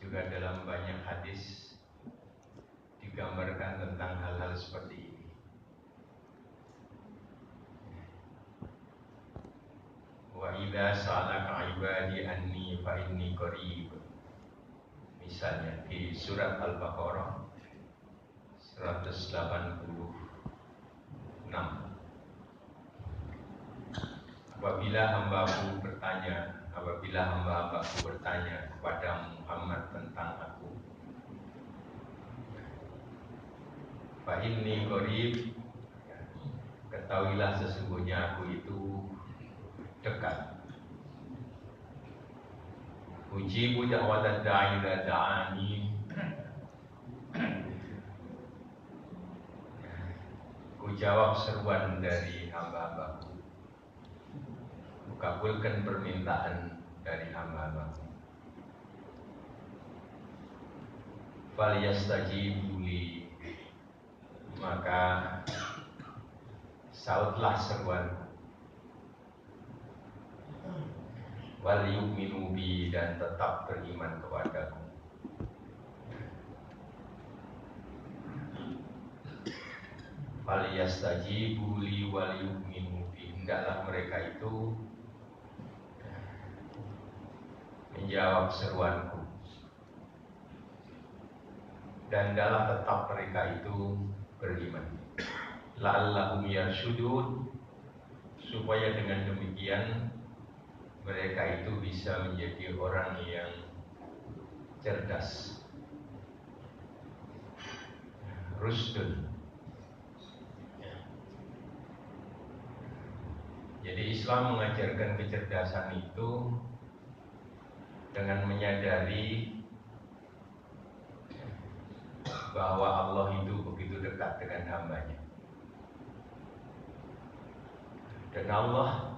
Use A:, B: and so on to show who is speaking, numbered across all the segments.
A: juga dalam banyak hadis digambarkan tentang hal-hal seperti ini. Wa idza sa'alaka 'ibadi anni fa inni qarib. Misalnya di surat Al-Baqarah 186. Apabila hamba-hambaku bertanya kepada Muhammad tentang aku, fa inni qarib, ketahuilah sesungguhnya aku itu dekat. Ujibu da'watad da'i idza da'ani, ku jawab seruan dari hamba-hambaku, ku kabulkan permintaan dari hamba-hambaku. Falyastajibu li, maka sautlah seruanku. Wal yu'minu bi, dan tetap beriman kepadaku. Falyastajibu li wal yu'minu bi, hendaklah mereka itu menjawab seruanku, dan hendaklah tetap mereka itu beriman. La'allahum yarshudun, supaya dengan demikian mereka itu bisa menjadi orang yang cerdas. Rusdun. Jadi Islam mengajarkan kecerdasan itu dengan menyadari bahwa Allah itu begitu dekat dengan hambanya, dan Allah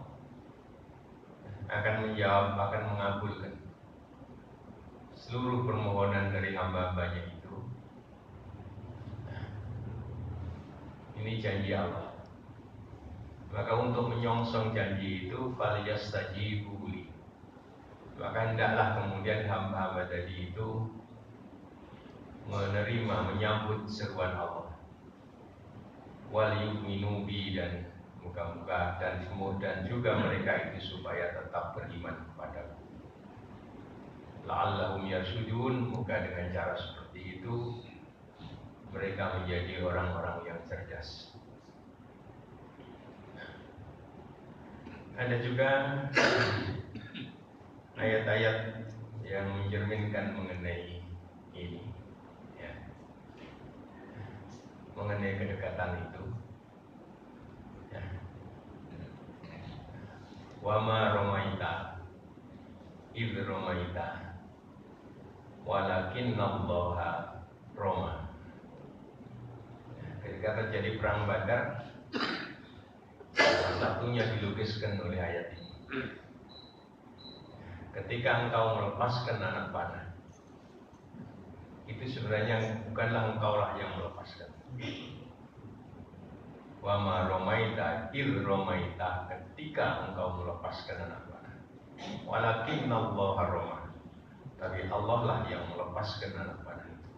A: akan menjawab, akan mengabulkan seluruh permohonan dari hamba-hambanya itu. Ini janji Allah. Maka untuk menyongsong janji itu, falyastajibu li, maka hendaklah kemudian hamba-hamba tadi itu menerima, menyambut seruan Allah. Wal yu'minu bi, dan moga-moga dan juga mereka itu supaya tetap beriman kepadaku. La'allahum yarshudun, moga dengan cara seperti itu mereka menjadi orang-orang yang cerdas. Ada juga ayat-ayat yang mencerminkan mengenai ini, ya, mengenai kedekatan itu. Wa ma ramaita idh ramaita walakinallaha rama. Ketika terjadi perang Badar, satunya dilukiskan oleh ayat ini. Ketika engkau melepaskan anak panah, itu sebenarnya bukanlah engkaulah yang melepaskan. Wa ma ramaita idh ramaita, ketika engkau melepaskan anak panah. Walakinallaha rama, tapi Allah lah yang melepaskan anak panah itu.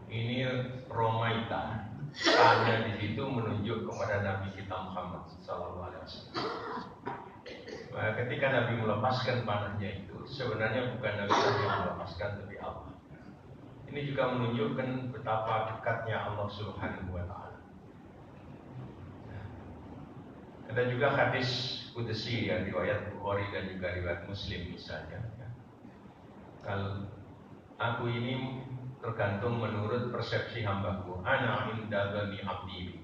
A: Ini ramaita, tanya di situ menunjuk kepada Nabi kita Muhammad SAW. Maka ketika Nabi melepaskan panahnya itu, sebenarnya bukan Nabi yang melepaskan, tapi Allah. Ini juga menunjukkan betapa dekatnya Allah Subhanahu wa Ta'ala. Ada juga hadis qudsi yang riwayat Bukhari dan juga riwayat Muslim misalnya. Kalau aku ini tergantung menurut persepsi hambaku. Ana inda dzanni abdi.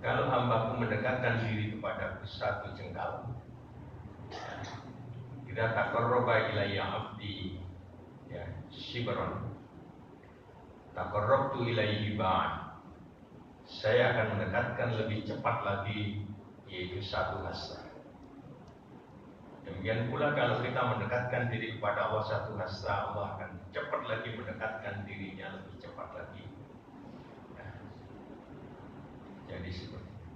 A: Kalau hambaku mendekatkan diri kepadaku satu jengkal, tidak taqarraba ilayya abdi, ya, shibran, taqarrabtu ilaihi ba'd, saya akan mendekatkan lebih cepat lagi, yaitu satu hasta. Demikian pula kalau kita mendekatkan diri kepada Allah satu hasta, Allah akan cepat lagi mendekatkan dirinya lebih cepat lagi. Jadi seperti itu.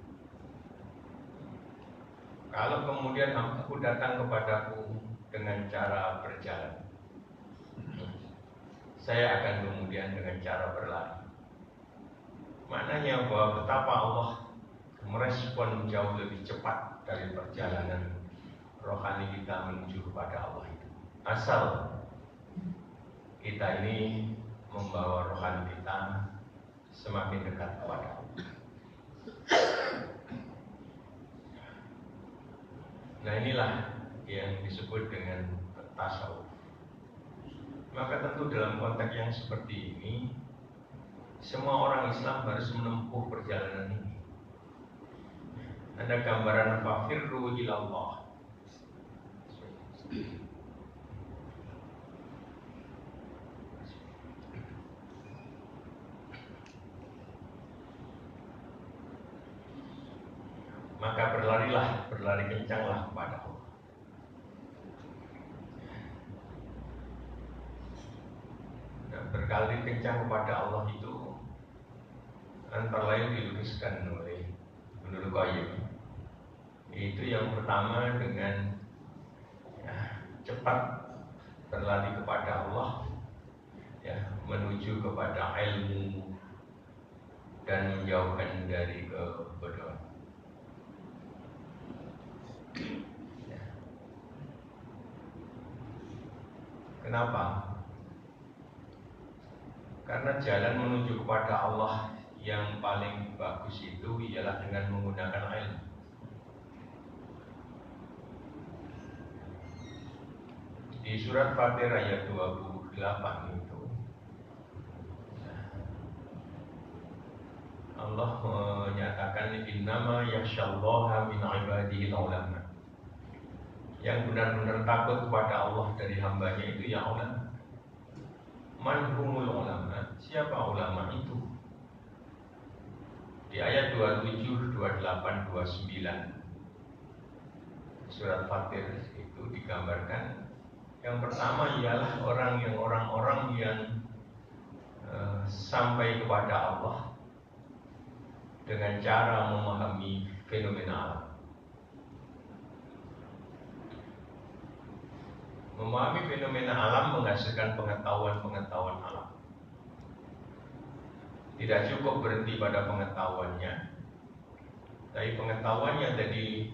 A: Kalau kemudian hambaku datang kepadaku dengan cara berjalan, saya akan kemudian dengan cara berlari. Maknanya bahwa betapa Allah merespon jauh lebih cepat dari perjalanan rohani kita menuju kepada Allah itu. Asal kita ini membawa rohani kita semakin dekat kepada Allah. Nah, inilah yang disebut dengan tasawuf. Maka tentu dalam konteks yang seperti ini, semua orang Islam harus menempuh perjalanan ini. Ada gambaran fafirru ilallah. Maka berlari kencanglah kepada Allah. Nah, berlari kencang kepada Allah itu antara lain dilukiskan oleh Ibnu Qayyim. Itu yang pertama dengan cepat berlari kepada Allah, menuju kepada ilmu dan menjauhkan dari kebodohan. Kenapa? Karena jalan menuju kepada Allah yang paling bagus itu ialah dengan menggunakan ilmu. Di surat Fatir ayat 28 itu Allah menyatakan innama yakhsyallaha min ibadihi ulama. Yang benar-benar takut kepada Allah dari hambanya itu ya ulama. Man humul ulama? Siapa ulama itu? Di ayat 27, 28, 29 surat Fatir itu digambarkan. Yang pertama ialah orang-orang yang sampai kepada Allah dengan cara memahami fenomena alam. Memahami fenomena alam menghasilkan pengetahuan alam. Tidak cukup berhenti pada pengetahuannya, tapi pengetahuannya tadi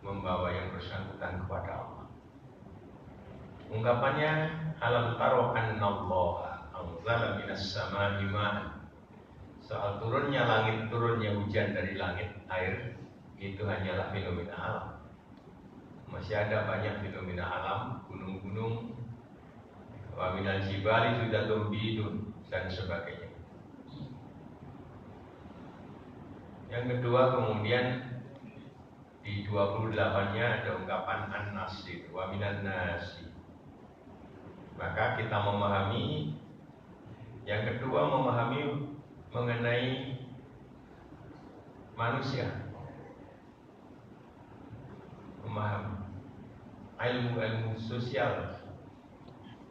A: membawa yang bersangkutan kepada Allah. Ungkapannya alam taro annallaha anzala minas samaa'i ma'an. Soal turunnya langit, turunnya hujan dari langit, air, itu hanyalah fenomena alam. Masih ada banyak fenomena alam, gunung-gunung, wa minal jibali judatun bidun dan sebagainya. Yang kedua kemudian di 28-nya ada ungkapan an-nasir wa minan nasi. Maka kita memahami, yang kedua memahami mengenai manusia, memahami ilmu-ilmu sosial,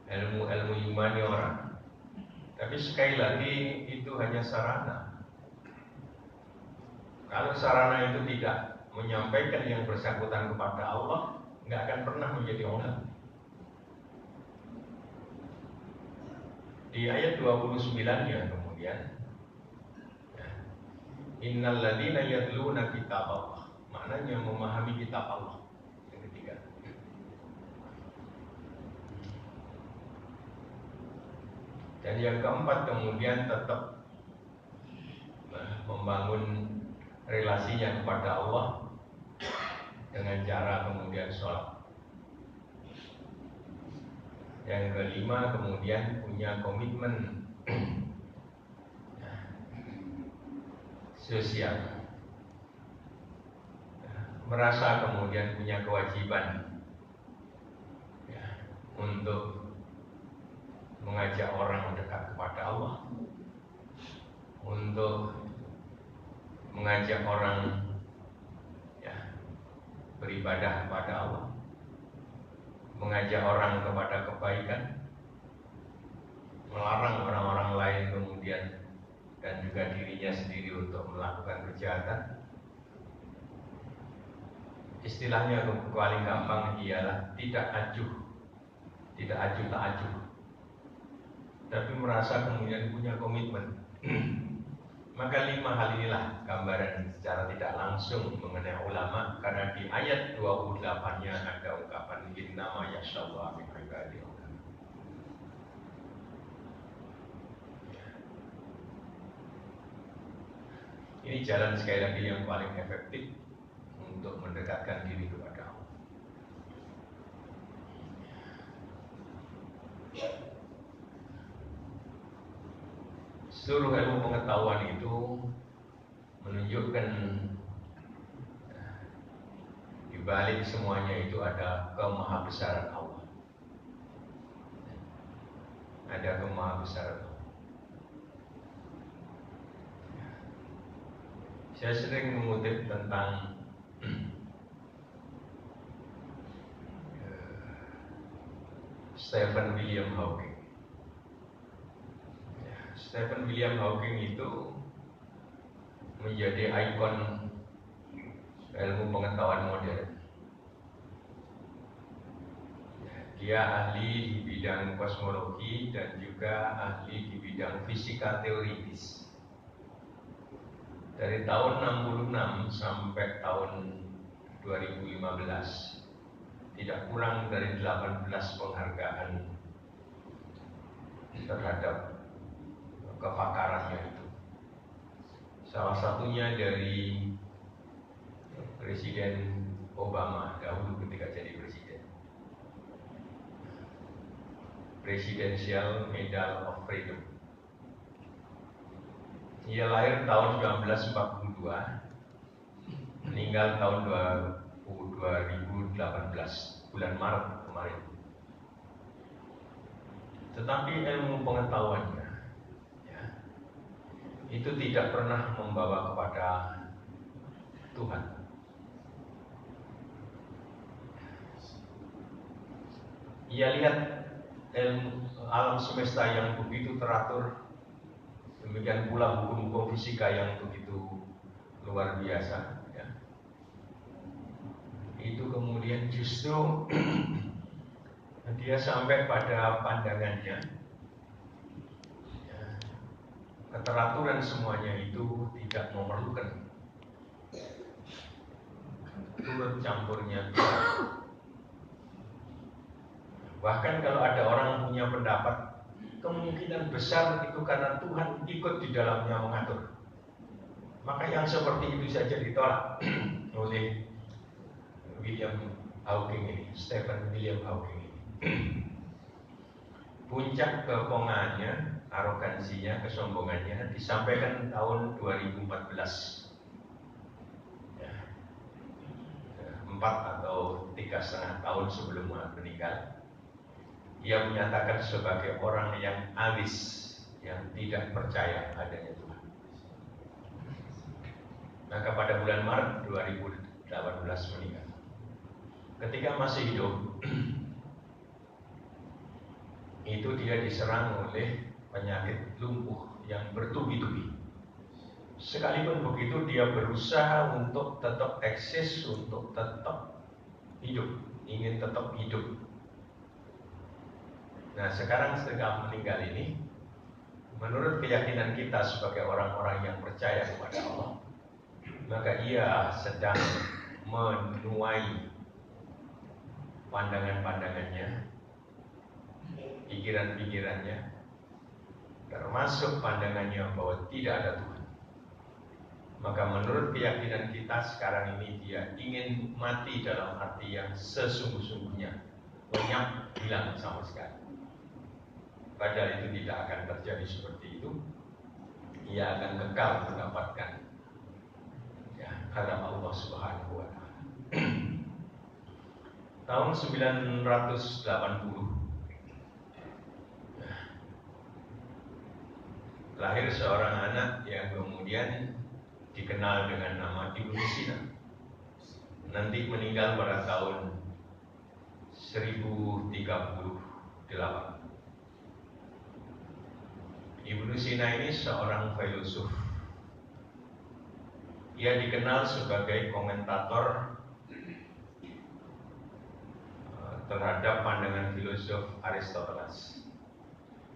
A: ilmu-ilmu imani orang. Tapi sekali lagi itu hanya sarana. Kalau sarana itu tidak menyampaikan yang bersangkutan kepada Allah, nggak akan pernah menjadi ulama. Di ayat 29-nya kemudian innal ladzina yatluna kitab Allah. Maknanya memahami kitab Allah. Yang ketiga. Dan yang keempat kemudian tetap membangun relasinya kepada Allah dengan cara kemudian sholat. Yang kelima kemudian punya komitmen sosial, merasa kemudian punya kewajiban untuk mengajak orang mendekat kepada Allah, untuk mengajak orang beribadah kepada Allah, mengajak orang kepada kebaikan, melarang orang-orang lain kemudian dan juga dirinya sendiri untuk melakukan kejahatan. istilahnya paling gampang ialah tidak acuh tak acuh, tapi merasa kemudian punya komitmen. Maka 5 hal inilah gambaran secara tidak langsung mengenai ulama, karena di ayat 28-nya ada ungkapan innama yasyallahu min ibadihi. Ini jalan sekali lagi yang paling efektif untuk mendekatkan diri kepada Allah. Seluruh ilmu pengetahuan itu menunjukkan di balik semuanya itu ada kemahabesaran Allah. Ada kemahabesaran Allah. Saya sering mengutip tentang Stephen William Hawking. Stephen William Hawking itu menjadi ikon ilmu pengetahuan modern. Dia ahli di bidang kosmologi dan juga ahli di bidang fisika teoritis. Dari tahun 66 sampai tahun 2015 tidak kurang dari 18 penghargaan terhadap kepakarannya itu. Salah satunya dari Presiden Obama dahulu ketika jadi presiden. Presidential Medal of Freedom. Ia lahir tahun 1942, meninggal tahun 2018, bulan Maret kemarin. Tetapi ilmu pengetahuannya itu tidak pernah membawa kepada Tuhan. Ia lihat alam semesta yang begitu teratur, demikian pula hukum-hukum fisika yang begitu luar biasa, ya. Itu kemudian justru dia sampai pada pandangannya, ya, keteraturan semuanya itu tidak memerlukan turut campurnya Tuhan. Bahkan kalau ada orang punya pendapat, kemungkinan besar itu karena Tuhan ikut di dalamnya mengatur. Maka yang seperti itu saja ditolak oleh William Hawking ini, Stephen William Hawking ini. Puncak kepongannya, arogansinya, kesombongannya disampaikan tahun 2014. 4 atau 3,5 tahun sebelum meninggal, ia menyatakan sebagai orang yang alis, yang tidak percaya adanya Tuhan. Maka pada bulan Maret 2018 meninggal. Ketika masih hidup, itu dia diserang oleh penyakit lumpuh yang bertubi-tubi. Sekalipun begitu, dia berusaha untuk tetap eksis, untuk tetap hidup, ingin tetap hidup. Nah, sekarang setelah meninggal ini, menurut keyakinan kita sebagai orang-orang yang percaya kepada Allah, maka ia sedang menuai pandangan-pandangannya, pikiran-pikirannya, termasuk pandangannya bahwa tidak ada Tuhan. Maka menurut keyakinan kita sekarang ini, dia ingin mati dalam arti yang sesungguh-sungguhnya, lenyap, hilang sama sekali. Padahal itu tidak akan terjadi seperti itu. Ia akan kekal mendapatkan hadap Allah Subhanahu wa Ta'ala. Tahun 980 lahir seorang anak yang kemudian dikenal dengan nama Ibnu Sina. Nanti meninggal pada tahun 1038. Ibnu Sina ini seorang filosof. Ia dikenal sebagai komentator terhadap pandangan filosof Aristoteles.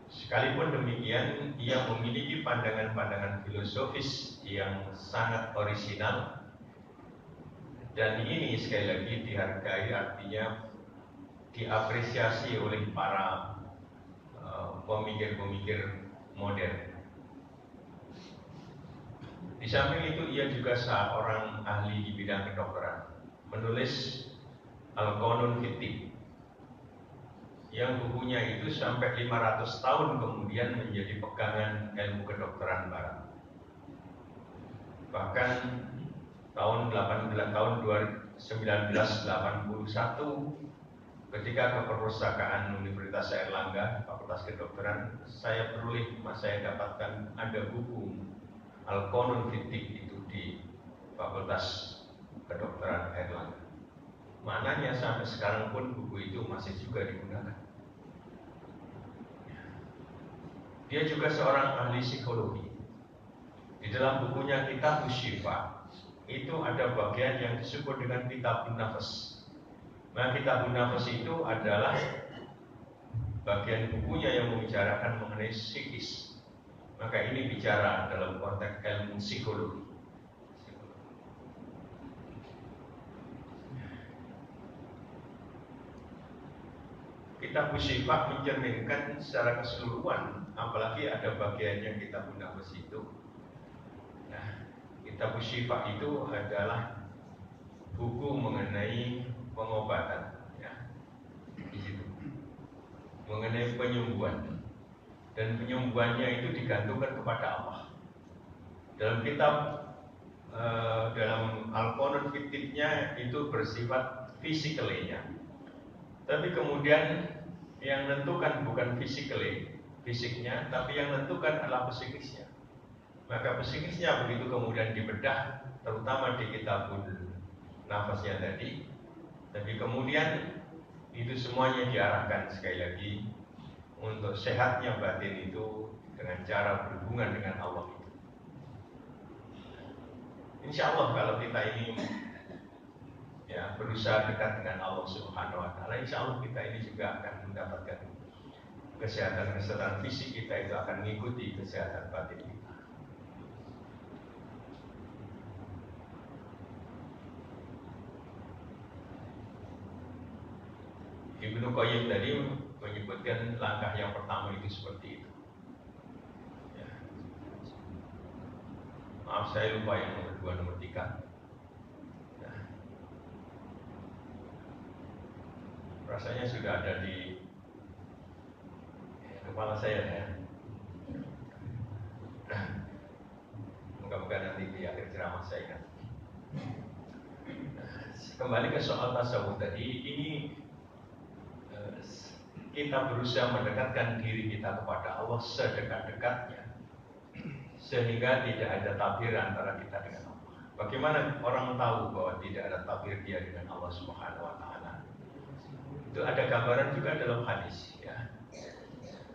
A: Sekalipun demikian, ia memiliki pandangan-pandangan filosofis yang sangat orisinal, dan ini sekali lagi dihargai, artinya diapresiasi oleh para pemikir-pemikir modern. Di samping itu, ia juga seorang ahli di bidang kedokteran, menulis Al-Qanun Fittib, yang bukunya itu sampai 500 tahun kemudian menjadi pegangan ilmu kedokteran barat. Bahkan tahun 1981, ketika keperpustakaan Universitas Airlangga, Fakultas Kedokteran, saya dapatkan ada buku Al-Qanun Fittib itu di Fakultas Kedokteran Airlangga. Maknanya sampai sekarang pun buku itu masih juga digunakan. Dia juga seorang ahli psikologi. Di dalam bukunya Kitabus Syifa itu ada bagian yang disebut dengan Kitabun Nafas. Nah, Kitabun Nafas itu adalah bagian bukunya yang membicarakan mengenai psikis. Maka ini bicara dalam konteks ilmu psikologi. Kitabus Syifa mencerminkan secara keseluruhan, apalagi ada bagiannya Kitabun Nafas itu. Nah, Kitabus Syifa itu adalah buku mengenai pengobatan, ya, di situ, mengenai penyembuhan, dan penyembuhannya itu digantungkan kepada Allah. Dalam kitab dalam Al-Qanun Fittibnya itu bersifat fisikalinya, tapi kemudian yang menentukan bukan fisiknya, tapi yang menentukan adalah psikisnya. Maka psikisnya begitu kemudian dibedah, terutama di Kitabun Nafasnya tadi. Tapi kemudian itu semuanya diarahkan sekali lagi untuk sehatnya batin itu dengan cara berhubungan dengan Allah itu. Insya Allah kalau kita ini berusaha dekat dengan Allah Subhanahu Wa Taala, insya Allah kita ini juga akan mendapatkan kesehatan fisik kita itu akan mengikuti kesehatan batin kita. Ibnu Qayyim tadi menyebutkan langkah yang pertama itu seperti itu. Ya. Maaf saya lupa yang nomor 2, nomor 3. Rasanya sudah ada di kepala saya ya. Moga-moga nanti di akhir ceramah saya kan. Kembali ke soal tasawuf tadi, ini kita berusaha mendekatkan diri kita kepada Allah sedekat-dekatnya, sehingga tidak ada tabir antara kita dengan Allah. Bagaimana orang tahu bahwa tidak ada tabir dia dengan Allah Subhanahu Wa Taala? Itu ada gambaran juga dalam hadis, ya.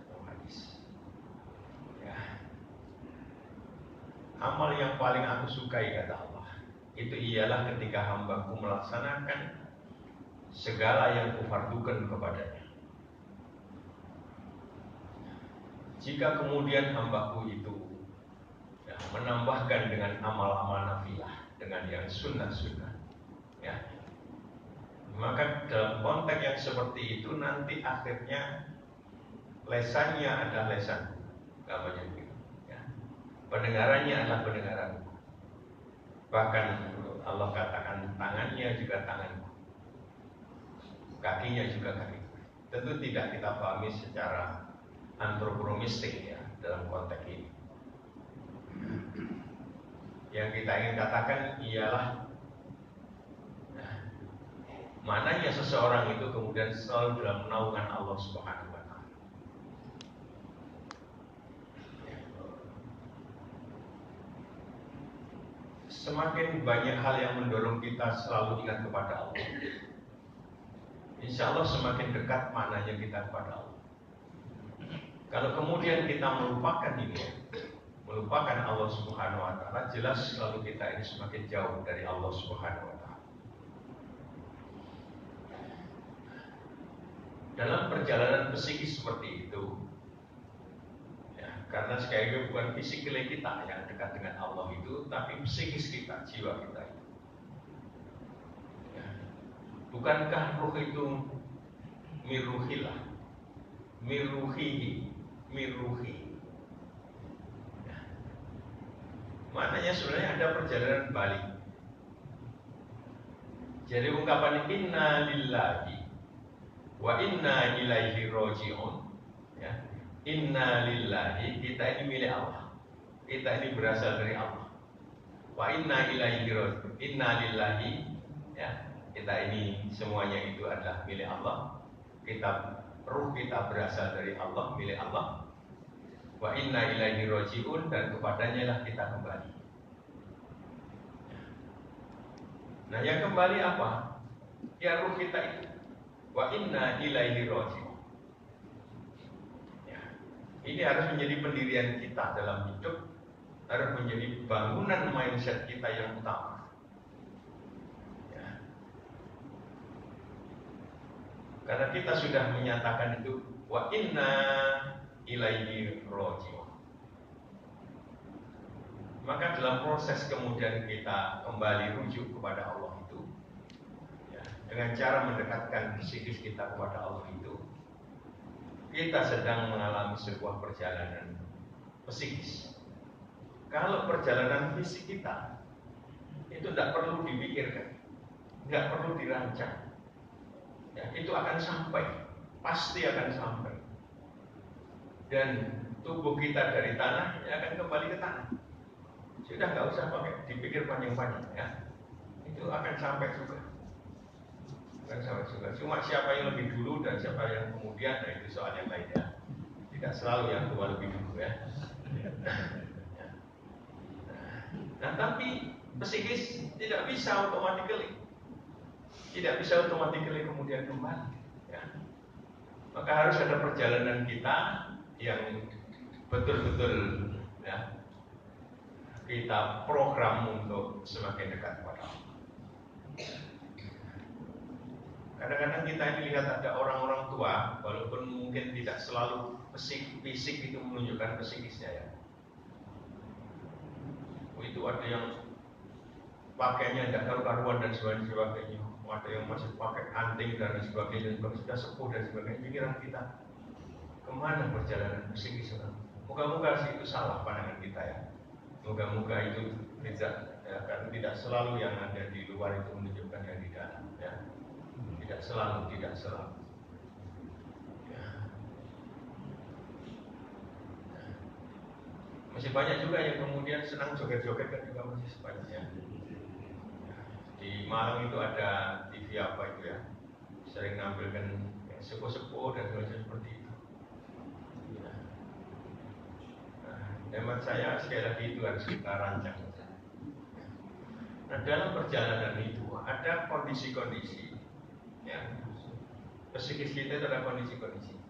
A: Dalam hadis. Ya. Amal yang paling aku sukai kata Allah, itu ialah ketika hambaku melaksanakan segala yang kufardukan kepadanya. Jika kemudian hambaku itu menambahkan dengan amal-amal nafilah, dengan yang sunnah-sunnah, ya, maka dalam konteks yang seperti itu nanti akhirnya lesannya adalah lesan, gambarnya begitu, ya. Pendengarannya adalah pendengaranku. Bahkan Allah katakan tangannya juga tanganku, kakinya juga kakiku. Tentu tidak kita pahami secara antropomistik ya dalam konteks ini. Yang kita ingin katakan ialah mananya seseorang itu kemudian selalu dalam naungan Allah Subhanahu Wa Taala. Semakin banyak hal yang mendorong kita selalu ingat kepada Allah, insya Allah semakin dekat maknanya kita kepada Allah. Kalau kemudian kita melupakan ini, melupakan Allah Subhanahu Wa Taala, jelas selalu kita ini semakin jauh dari Allah Subhanahu Wa Taala. dalam perjalanan psikis seperti itu, ya, karena sekali lagi bukan fisiknya kita yang dekat dengan Allah itu, tapi psikis kita, jiwa kita itu. Ya. Bukankah ruh itu miruhilah, miruhihi, miruhi. Ya. Maknanya sebenarnya ada perjalanan balik. Jadi ungkapan inna lillahi wa inna ilaihi raji'un, ya. Inna lillahi, kita ini milik Allah, kita ini berasal dari Allah. Wa inna ilaihi raji'un, inna lillahi, ya, kita ini semuanya itu adalah milik Allah. Ruh kita berasal dari Allah, milik Allah. Wa inna ilaihi raji'un, dan kepadanya lah kita kembali. Nah, yang kembali apa? Ya, ruh kita itu. Wa inna ilaihi raji'un. Ya. Ini harus menjadi pendirian kita dalam hidup, harus menjadi bangunan mindset kita yang utama. Ya. Karena kita sudah menyatakan itu, wa inna ilaihi raji'un. Maka dalam proses kemudian kita kembali rujuk kepada Allah itu, ya, dengan cara mendekatkan psikis kita kepada Allah itu, kita sedang mengalami sebuah perjalanan psikis. Kalau perjalanan fisik kita itu tidak perlu dipikirkan, tidak perlu dirancang, ya, itu akan sampai, pasti akan sampai. Dan tubuh kita dari tanah ya akan kembali ke tanah. Sudah nggak usah pakai dipikir panjang-panjang, ya. Itu akan sampai juga. Akan sampai juga. Cuma siapa yang lebih dulu dan siapa yang kemudian, nah itu soal yang lain, ya. Tidak selalu yang tua lebih dulu, ya. Nah, tapi psikis tidak bisa automatically, kemudian kembali, ya. Maka harus ada perjalanan kita yang betul-betul, ya, kita program untuk semakin dekat kepada Allah. Kadang-kadang kita ini lihat ada orang-orang tua, walaupun mungkin tidak selalu fisik itu menunjukkan psikisnya, ya. Itu ada yang pakainya tidak karu-karuan dan sebagainya, ada yang masih pakai anting dan sebagainya, sudah sepuh dan sebagainya. Pikiran kita kemana perjalanan psikis? Moga-moga sih itu salah pandangan kita, ya. Moga-moga itu tidak, ya, karena tidak selalu yang ada di luar itu menunjukkan yang di dalam, ya. Tidak selalu. Ya. Masih banyak juga yang kemudian senang joget-joget, kan juga masih banyak, ya. Di Malang itu ada TV apa itu, ya, sering nampilkan yang sepuh-sepuh dan seperti itu. Hemat saya sekali lagi itu harus kita rancang. Nah, dalam perjalanan itu ada kondisi-kondisi, ya. Psikis kita itu adalah kondisi-kondisi,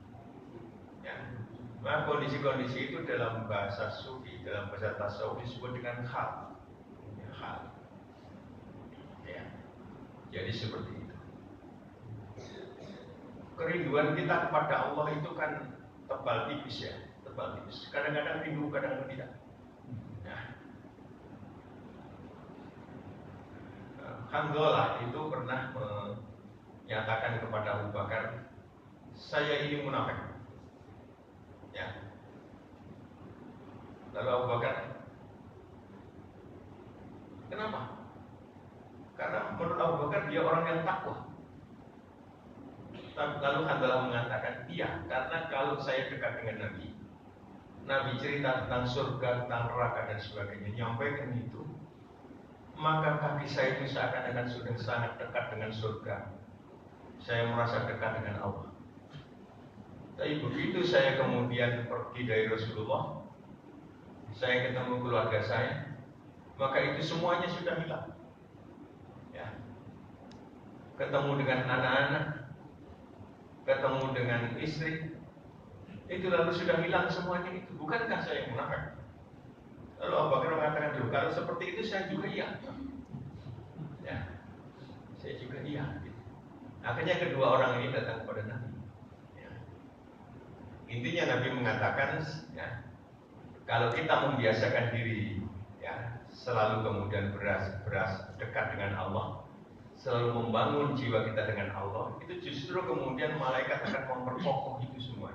A: ya. Nah, kondisi-kondisi itu dalam bahasa sufi, dalam bahasa tasawuf disebut dengan hal, ya, hal, ya. Jadi seperti itu. Kerinduan kita kepada Allah itu kan tebal tipis, ya. Kadang-kadang rindu, kadang-kadang tidak. Nah, Hanzalah itu pernah menyatakan kepada Abu Bakar, saya ini munafik, ya. Lalu Abu Bakar, kenapa? Karena menurut Abu Bakar dia orang yang takwa. Lalu Hanzalah mengatakan, iya, karena kalau saya dekat dengan Nabi cerita tentang surga, tentang neraka dan sebagainya, nyampaikan itu, maka kaki saya itu seakan-akan sudah sangat dekat dengan surga. Saya merasa dekat dengan Allah. Tapi begitu saya kemudian pergi dari Rasulullah, saya ketemu keluarga saya, maka itu semuanya sudah hilang, ya. Ketemu dengan anak-anak, ketemu dengan istri, itu lalu sudah hilang semuanya itu. Bukankah saya munafik? Lalu Abu Bakar mengatakan, kalau seperti itu saya juga iya, ya, saya juga iya, gitu. Akhirnya kedua orang ini datang kepada Nabi. Intinya Nabi mengatakan, ya, kalau kita membiasakan diri, ya, selalu kemudian beras dekat dengan Allah, selalu membangun jiwa kita dengan Allah, itu justru kemudian malaikat akan memperkokoh itu semua.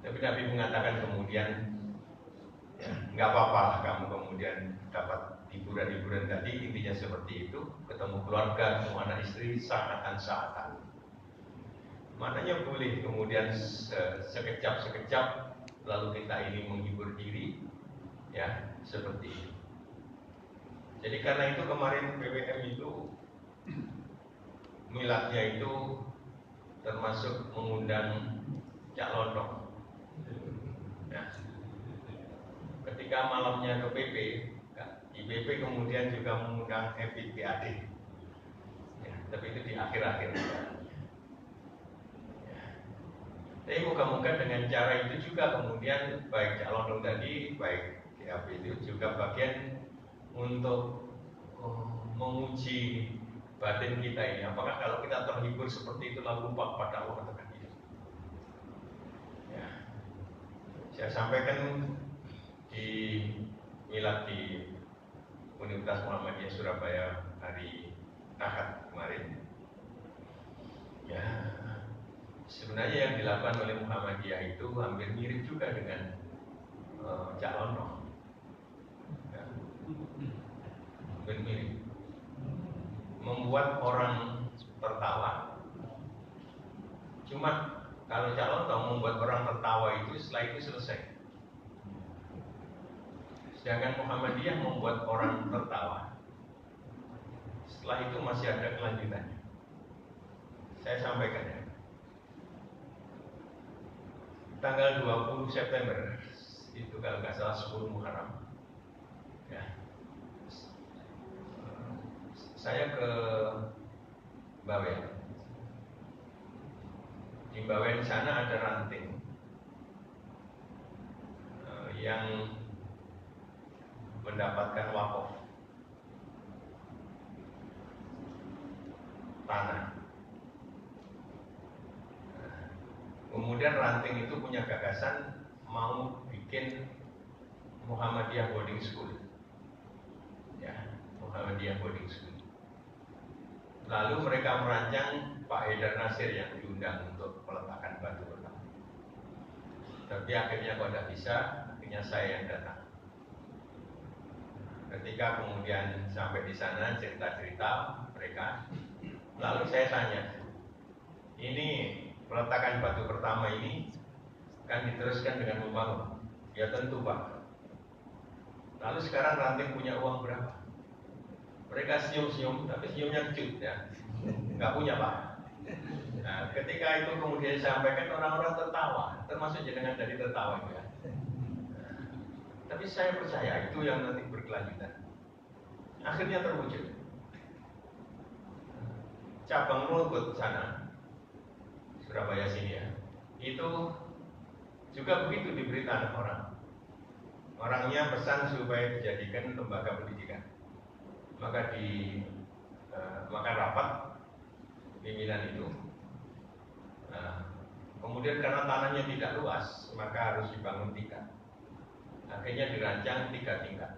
A: Tapi Nabi mengatakan kemudian, ya, nggak apa-apa kamu kemudian dapat hiburan-hiburan tadi, intinya seperti itu, ketemu keluarga, ketemu anak istri, saatan-saatan. Maknanya boleh kemudian sekejap-sekejap lalu kita ini menghibur diri, ya, seperti itu. Jadi karena itu kemarin BWM itu miladnya itu termasuk mengundang Cak Londong. Nah, ketika malamnya ke PP, IPP kemudian juga mengundang FIPAD. Ya, tapi itu di akhir-akhir. Tapi moga-moga dengan cara itu juga kemudian baik Cak Londong tadi, baik DAP itu juga bagian untuk menguji batin kita ini. Apakah kalau kita terhibur seperti itu lalu lupa pada Allah atau tidak? Ya, saya sampaikan di milad di Universitas Muhammadiyah Surabaya hari Ahad kemarin. Ya, sebenarnya yang dilakukan oleh Muhammadiyah itu hampir mirip juga dengan Cak Londong, ya, hampir mirip, membuat orang tertawa. Cuma kalau Cak Londong membuat orang tertawa itu setelah itu selesai. Sedangkan Muhammadiyah membuat orang tertawa, setelah itu masih ada kelanjutannya. Saya sampaikan ya. Tanggal 20 September itu kalau nggak salah 10 Muharram, ya, saya ke Bawen. Di Bawen sana ada ranting yang mendapatkan wakaf tanah. Kemudian ranting itu punya gagasan mau bikin Muhammadiyah boarding school, ya, Muhammadiyah boarding school. Lalu mereka merancang Pak Haidar Nasir yang diundang untuk peletakan batu pertama. Tapi akhirnya kok tidak bisa, akhirnya saya yang datang. Ketika kemudian sampai di sana cerita-cerita mereka, lalu saya tanya, ini peletakan batu pertama ini kan diteruskan dengan membangun. Ya tentu Pak. Lalu sekarang ranting punya uang berapa? Mereka senyum-senyum, tapi senyumnya kecut, ya, nggak punya Pak. Nah, ketika itu kemudian disampaikan, orang-orang tertawa, termasuk jenengan dari tertawa, ya. Tapi saya percaya itu yang nanti berkelanjutan. Akhirnya terwujud. Cabang Rogot sana, Surabaya sini ya, itu juga begitu diberitakan orang. Orangnya pesan supaya dijadikan lembaga pendidikan. Maka di maka rapat pimpinan itu. Kemudian karena tanahnya tidak luas, maka harus dibangun tingkat. Akhirnya dirancang 3 tingkat.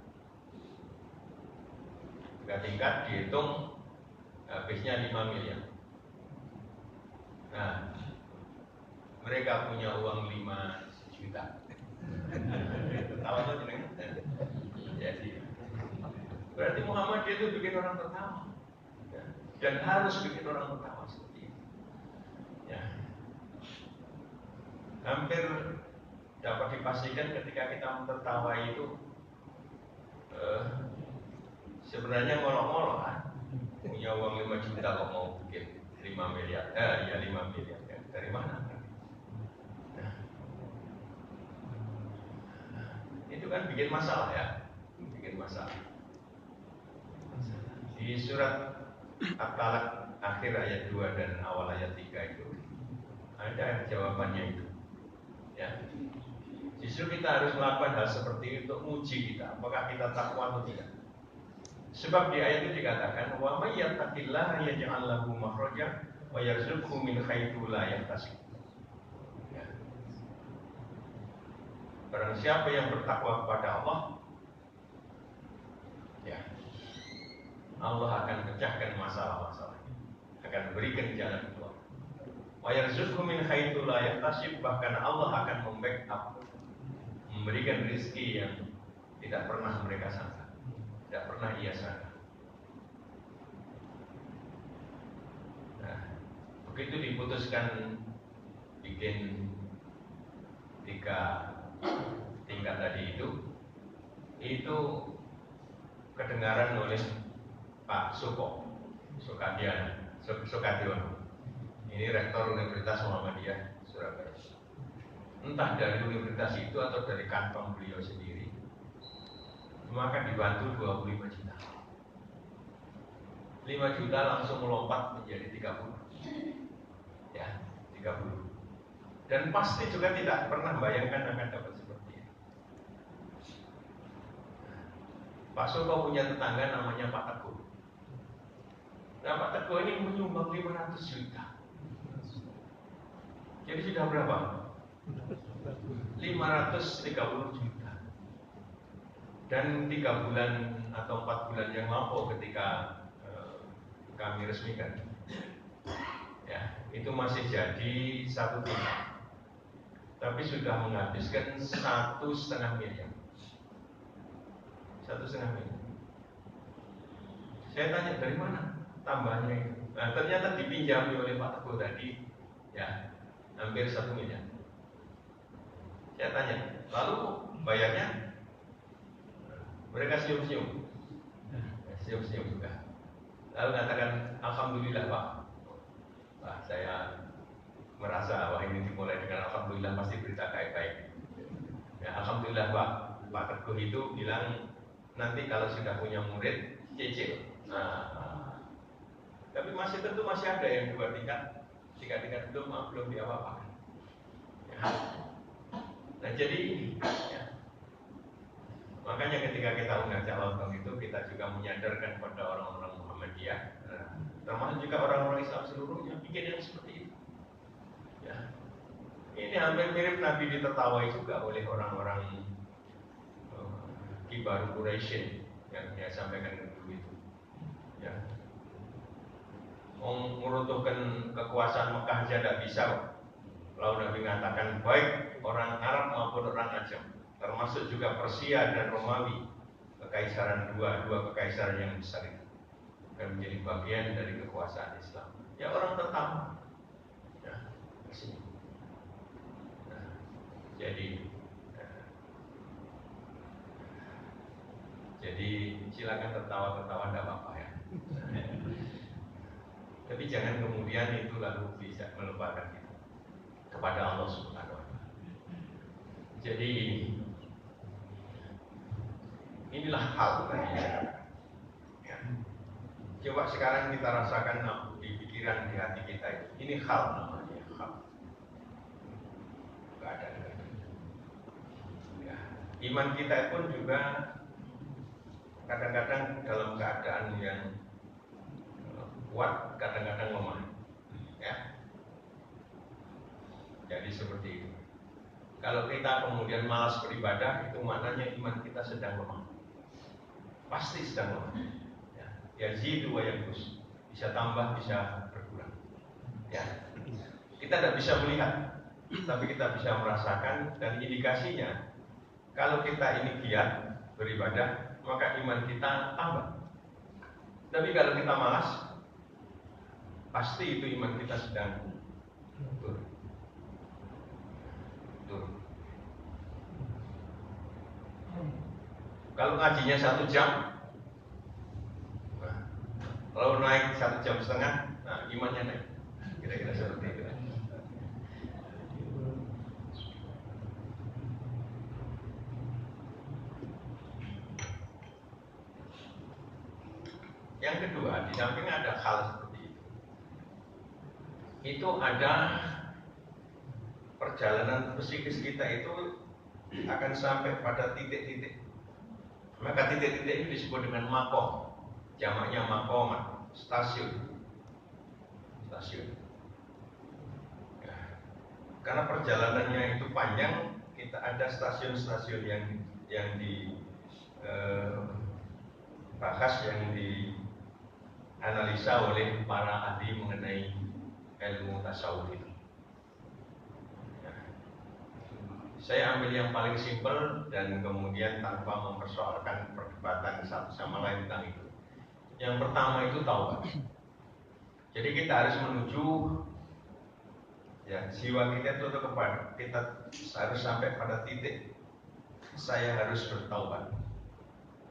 A: 3 tingkat dihitung habisnya 5 miliar. Nah, mereka punya uang 5 juta. Tahu tuh jenengan? Jadi berarti Muhammadiyah itu bikin orang tertawa, ya, dan harus bikin orang tertawa seperti itu. Ya. Hampir dapat dipastikan ketika kita tertawa itu sebenarnya ngolok-ngolok kan. Punya uang 5 juta kok mau bikin 5 miliar. Ya 5 miliar ya. Dari mana? Itu kan bikin masalah ya. Bikin masalah. Di surat At-Talaq akhir ayat 2 dan awal ayat 3 itu ada jawabannya itu. Ya. Justru kita harus melakukan hal seperti itu untuk uji kita, apakah kita takwa atau tidak. Sebab di ayat itu dikatakan, wa may yattaqillaha yaj'al lahu makhraja wa yarzuqhu min haitsu la yahtasib. Ya. Barang siapa yang bertakwa kepada Allah, ya, Allah akan pecahkan masalah-masalahnya, akan berikan jalan keluar. Wa yarzuqhu min haitsu la yahtasib, bahkan Allah akan membackup, memberikan rezeki yang tidak pernah mereka sangka, tidak pernah ia sangka. Nah, begitu diputuskan bikin 3 tingkat tadi itu kedengaran oleh Pak Sukadiono. Ini rektor Universitas Muhammadiyah Surabaya. Entah dari universitas itu atau dari kantong beliau sendiri, maka dibantu 25 juta. 5 juta langsung melompat menjadi 30. Ya, 30. Dan pasti juga tidak pernah bayangkan akan dapat seperti itu. Pak Suko punya tetangga namanya Pak Teguh. Nah, Pak Teguh ini menyumbang 500 juta. Jadi sudah berapa? 530 juta. Dan 3 bulan atau 4 bulan yang lampau ketika kami resmikan, ya, itu masih jadi 1 tingkat, tapi sudah menghabiskan 1,5 miliar. 1,5 miliar. Saya tanya dari mana tambahnya itu? Nah, ternyata dipinjami oleh Pak Teguh tadi, ya, hampir 1 miliar. Saya tanya, lalu bayarnya? Mereka senyum-senyum, senyum-senyum juga. Lalu katakan, alhamdulillah Pak. Wah, saya merasa wah ini dimulai dengan alhamdulillah pasti berita baik. Ya, alhamdulillah Pak Teguh itu bilang nanti kalau sudah punya murid cicil. Nah, tapi tentu masih ada yang 2 tingkat, 3 tingkat belum diapa-apakan. Ya. Nah, jadi ya, makanya ketika kita mengajak lontong itu kita juga menyadarkan kepada orang-orang Muhammadiyah, termasuk juga orang-orang Islam seluruhnya, bikin yang seperti itu. Ya. Ini hampir mirip Nabi ditertawai juga oleh orang-orang Kibar Quraisy yang saya sampaikan dulu itu. Ya. Meruntuhkan kekuasaan Mekah saja tidak bisa. Lalu Nabi mengatakan baik orang Arab maupun orang Ajam, termasuk juga Persia dan Romawi, kekaisaran dua kekaisaran yang besar itu akan menjadi bagian dari kekuasaan Islam. Ya, orang tertawa. Ya, kesini. Nah, jadi silakan tertawa-tertawa, tidak apa-apa ya. Tapi jangan kemudian itu lalu bisa melupakan kita kepada Allah Subhanahu wa Ta'ala. Jadi inilah hal tadi. Ya. Coba sekarang kita rasakan di pikiran, di hati kita itu. Ini hal namanya, hal. Gak ada. Ya. Iman kita pun juga kadang-kadang dalam keadaan yang kuat, kadang-kadang lemah. Ya. Jadi seperti itu. Kalau kita kemudian malas beribadah, itu maknanya iman kita sedang lemah. Pasti sedang lemah. Ya, yazidu wa yanqus. Bisa tambah, bisa berkurang. Ya. Kita tidak bisa melihat, tapi kita bisa merasakan, dan indikasinya kalau kita ini giat beribadah, maka iman kita tambah. Tapi kalau kita malas, pasti itu iman kita sedang turun. Kalau ngajinya 1 jam, nah, kalau naik 1,5 jam, nah imannya naik. Kira-kira seperti itu. Yang kedua, di samping ada hal seperti itu ada perjalanan psikis kita itu akan sampai pada titik-titik. Maka titik-titik ini disebut dengan makom, jamaknya makoman, stasiun. Ya. Karena perjalanannya itu panjang, kita kita ada stasiun-stasiun yang dibahas, yang dianalisa oleh para ahli mengenai ilmu tasawuf itu. Saya ambil yang paling simpel dan kemudian tanpa mempersoalkan perdebatan satu sama lain tentang itu. Yang pertama itu taubat. Jadi kita harus menuju, ya, jiwa kita itu kepada kita harus sampai pada titik saya harus bertaubat.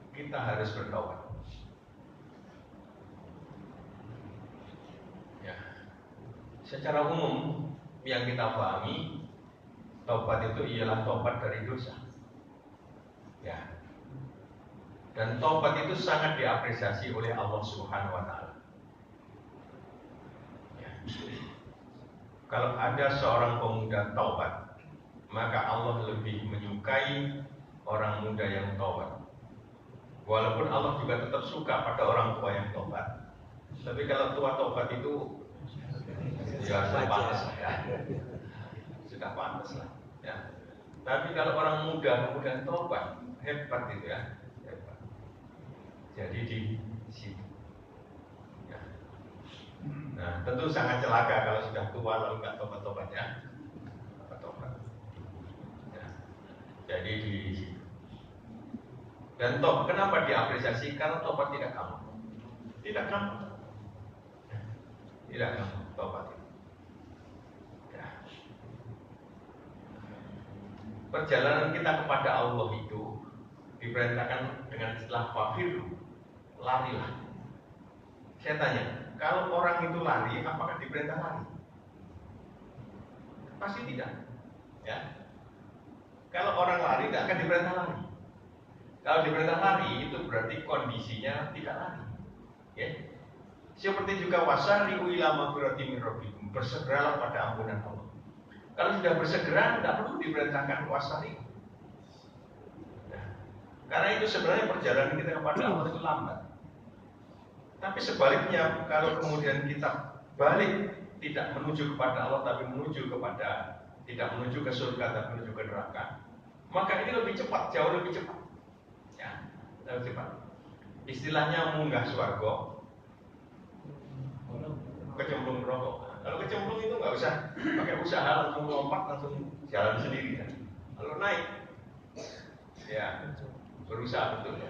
A: Kita harus bertaubat. Ya. Secara umum yang kita pahami, taubat itu ialah taubat dari dosa. Ya. Dan taubat itu sangat diapresiasi oleh Allah Subhanahu wa taala. Ya. Kalau ada seorang pemuda taubat, maka Allah lebih menyukai orang muda yang taubat. Walaupun Allah juga tetap suka pada orang tua yang taubat. Tapi kalau tua taubat itu ya sudah pantas lah ya. Sudah pantas lah. Ya. Tapi kalau orang muda kemudian taubat, hebat itu ya, hebat. Jadi di situ. Ya. Nah, tentu sangat celaka kalau sudah tua lalu nggak tobat-tobat ya. Tobat. Ya. Jadi di situ. Dan kenapa diapresiasi? Karena tobat tidak gampang. Tidak gampang. Tidak gampang tobat. Perjalanan kita kepada Allah itu diperintahkan dengan istilah fafirru, larilah. Saya tanya, kalau orang itu lari, apakah diperintah lari? Pasti tidak. Ya. Kalau orang lari, tidak akan diperintah lari. Kalau diperintah lari, itu berarti kondisinya tidak lari. Ya. Seperti juga wasari'u ila maghfiratin min rabbikum, bersegeralah pada ampunan Allah. Kalau sudah bersegera, tidak perlu diperintahkan wasari. Nah, karena itu sebenarnya perjalanan kita kepada Allah itu lambat. Tapi sebaliknya, kalau kemudian kita balik, tidak menuju kepada Allah, tapi tidak menuju ke surga, tapi menuju ke neraka, maka ini lebih cepat, jauh lebih cepat. Ya, lebih cepat. Istilahnya munggah swarga, kecemplung neraka. Kalau kecemplung itu nggak usah pakai usaha, langsung lompat, langsung jalan sendiri kan. Kalau naik, ya berusaha betul ya.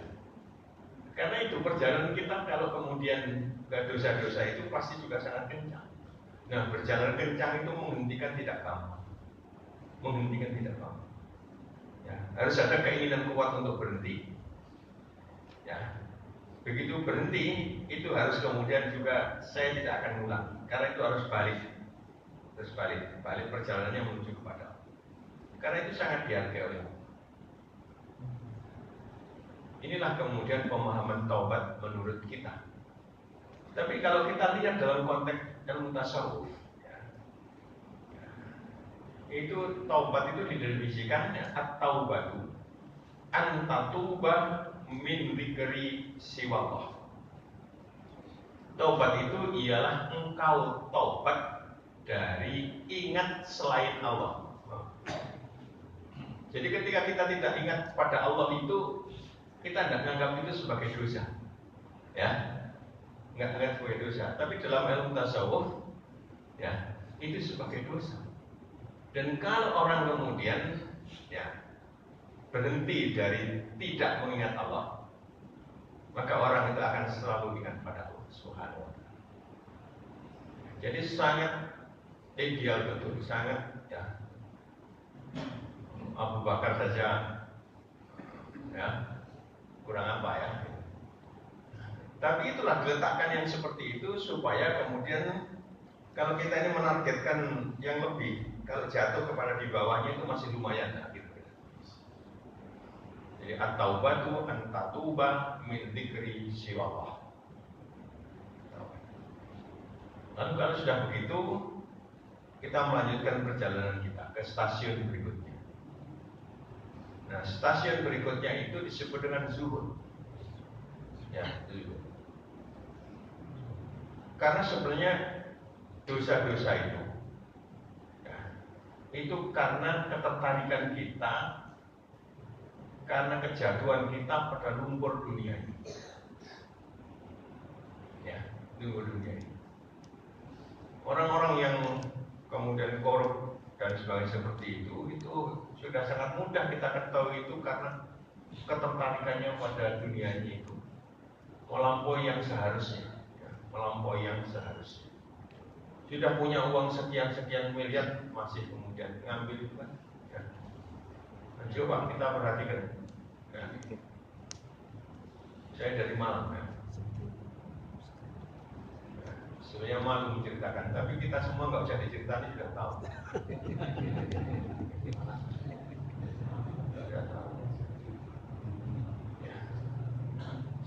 A: Karena itu perjalanan kita kalau kemudian ke dosa-dosa itu pasti juga sangat kencang. Nah, berjalan kencang itu menghentikan tidak gampang. Menghentikan tidak gampang. Ya, harus ada keinginan kuat untuk berhenti. Ya. Begitu berhenti, itu harus kemudian juga saya tidak akan ulang, karena itu harus balik perjalanannya menuju kepada Allah. Karena itu sangat dihargai oleh Allah. Inilah kemudian pemahaman taubat menurut kita. Tapi kalau kita lihat dalam konteks ilmu tasawuf, itu taubat itu didefinisikannya at-taubatu an tatuba min dzikri siwallah. Taubat itu ialah engkau taubat dari ingat selain Allah. Jadi ketika kita tidak ingat pada Allah itu, kita tidak menganggap itu sebagai dosa, ya, nggak anggap sebagai dosa. Tapi dalam ilmu tasawuf, ya, itu sebagai dosa. Dan kalau orang kemudian, ya, berhenti dari tidak mengingat Allah, maka orang itu akan selalu ingat pada Allah Subhanahu wa taala. Jadi sangat ideal betul, sangat ya. Abu Bakar saja ya kurang apa ya. Tapi itulah diletakkan yang seperti itu supaya kemudian kalau kita ini menargetkan yang lebih, kalau jatuh kepada di bawahnya itu masih lumayan ya, gitu. Jadi at-taubatu an tatuba min dzikri siwallah. Lalu kalau sudah begitu, kita melanjutkan perjalanan kita ke stasiun berikutnya. Nah, stasiun berikutnya itu disebut dengan zuhud. Ya, zuhud. Karena sebenarnya dosa-dosa itu ya, itu karena ketertarikan kita, karena kejatuhan kita pada lumpur dunia ini. Ya, lumpur dunia ini. Orang-orang yang kemudian korup dan sebagainya seperti itu sudah sangat mudah kita ketahui itu karena ketertarikannya pada dunianya itu melampaui yang seharusnya, ya, melampaui yang seharusnya. Sudah punya uang sekian miliar masih kemudian ngambil kan? Ya. Nah, coba kita perhatikan. Ya. Saya dari Malang ya. Sebenarnya malu menceritakan, tapi kita semua nggak usah diceritain sudah tahu. Sudah tahu. Ya.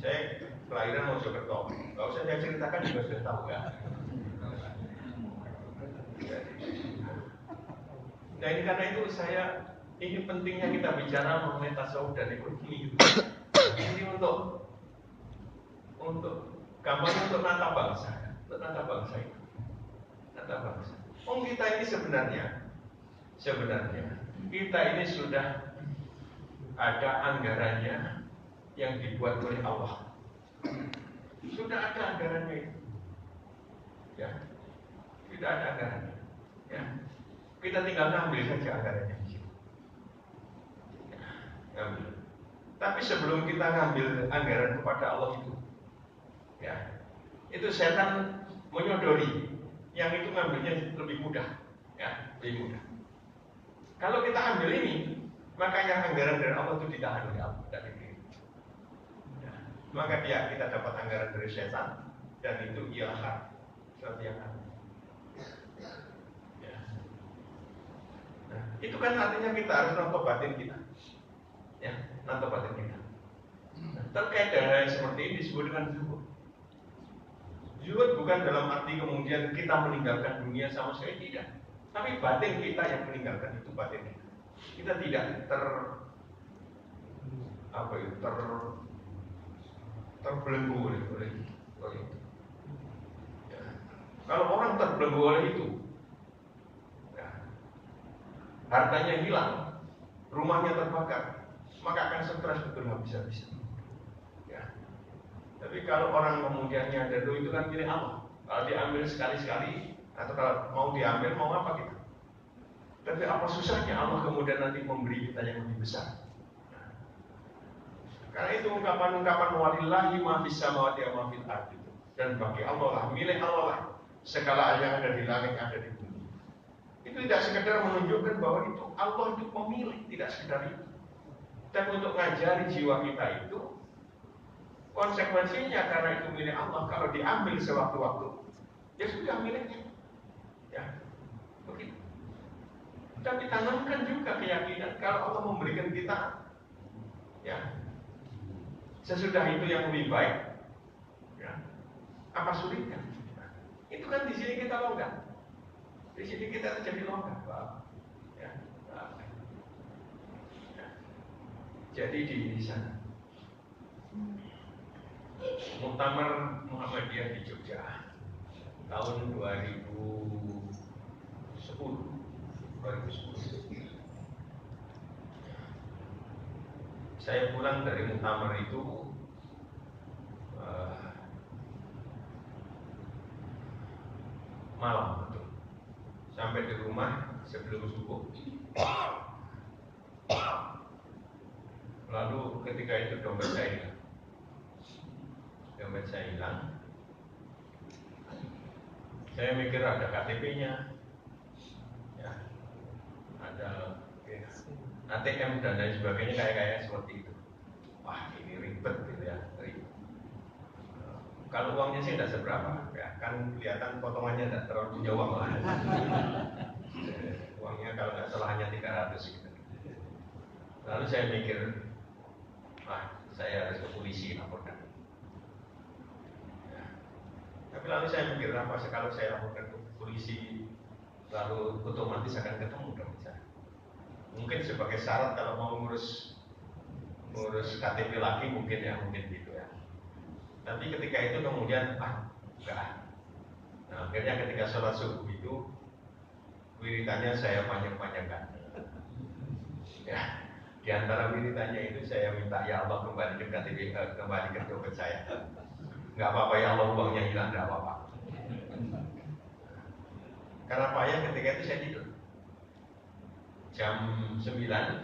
A: Saya kelahiran Mojokerto, nggak usah saya ceritakan juga sudah tahu ya. Nah ini karena itu ini pentingnya kita bicara mengenai tasawuf dan ekonomi gitu. Ini untuk gambarnya untuk nata bangsa. Nata bangsa itu, nata bangsa. Kita ini sebenarnya kita ini sudah ada anggarannya yang dibuat oleh Allah. Sudah ada anggarannya itu, ya. Tidak ada anggarannya, ya. Kita tinggal ngambil saja anggarannya di situ, ya, ngambil. Tapi sebelum kita ngambil anggaran kepada Allah itu, ya, itu setan menyodori yang itu ngambilnya lebih mudah, ya, lebih mudah. Kalau kita ambil ini, maka yang anggaran dari Allah itu ditahan oleh Allah dari diri. Ya, maka kita dapat anggaran dari setan dan itu ialah hak sesuatu yang hak. Ya. Nah, itu kan artinya kita harus nonton batin kita, ya, nonton batin kita. Nah, terkait dengan hal seperti ini disebut dengan zuhud. Zuhud bukan dalam arti kemudian kita meninggalkan dunia sama sekali, tidak. Tapi batin kita yang meninggalkan itu batin kita. Kita tidak terbelenggu oleh itu. Ya. Kalau orang terbelenggu oleh itu, ya, hartanya hilang, rumahnya terbakar, maka akan stres betul habis-habisan. Tapi kalau orang kemudian nyadar itu kan milik Allah. Kalau diambil sekali-sekali atau kalau mau diambil mau apa kita? Tapi apa susahnya Allah kemudian nanti memberi kita yang lebih besar? Nah, karena itu ungkapan-ungkapan walillahi ma fis samawati wa ma fil ardi. Dan bagi Allah lah, milik Allah lah segala yang ada di langit ada di bumi. Itu tidak sekedar menunjukkan bahwa itu Allah itu pemilik, tidak sekedar itu. Dan untuk ngajari jiwa kita itu konsekuensinya karena itu milik Allah, kalau diambil sewaktu-waktu, ya sudah miliknya. Ya, begitu. Tapi tanamkan juga keyakinan kalau Allah memberikan kita, ya, sesudah itu yang lebih baik, ya, apa sulitnya? Nah, itu kan di sini kita longgar, di sini kita terjadi longgar, ya, ya. Jadi di sana. Muktamar Muhammadiyah di Jogja tahun 2010. Saya pulang dari muktamar itu malam betul. Sampai di rumah sebelum subuh. Lalu ketika itu dompet saya hilang. Saya mikir ada KTP-nya, ya, ada ATM dan lain sebagainya kayak seperti itu. Wah ini ribet gitu ya. Kalau uangnya sih tidak seberapa, ya, kan kelihatan potongannya tidak terlalu punya uang lah. Uangnya kalau nggak salah hanya 300 gitu. Lalu saya mikir, saya harus ke polisi laporkan. Tapi lalu saya mikir apa kalau saya laporkan ke polisi, lalu otomatis akan ketemu dong saya. Mungkin sebagai syarat kalau mau ngurus KTP lagi mungkin gitu ya. Tapi ketika itu kemudian enggak. Nah, akhirnya ketika sholat subuh itu wiritannya saya panjang-panjangkan. Ya, di antara wiritannya itu saya minta ya Allah kembali ke dompet saya. Nggak apa-apa ya Allah uangnya hilang, nggak apa-apa. Karena payah ketika itu saya tidur. Jam 9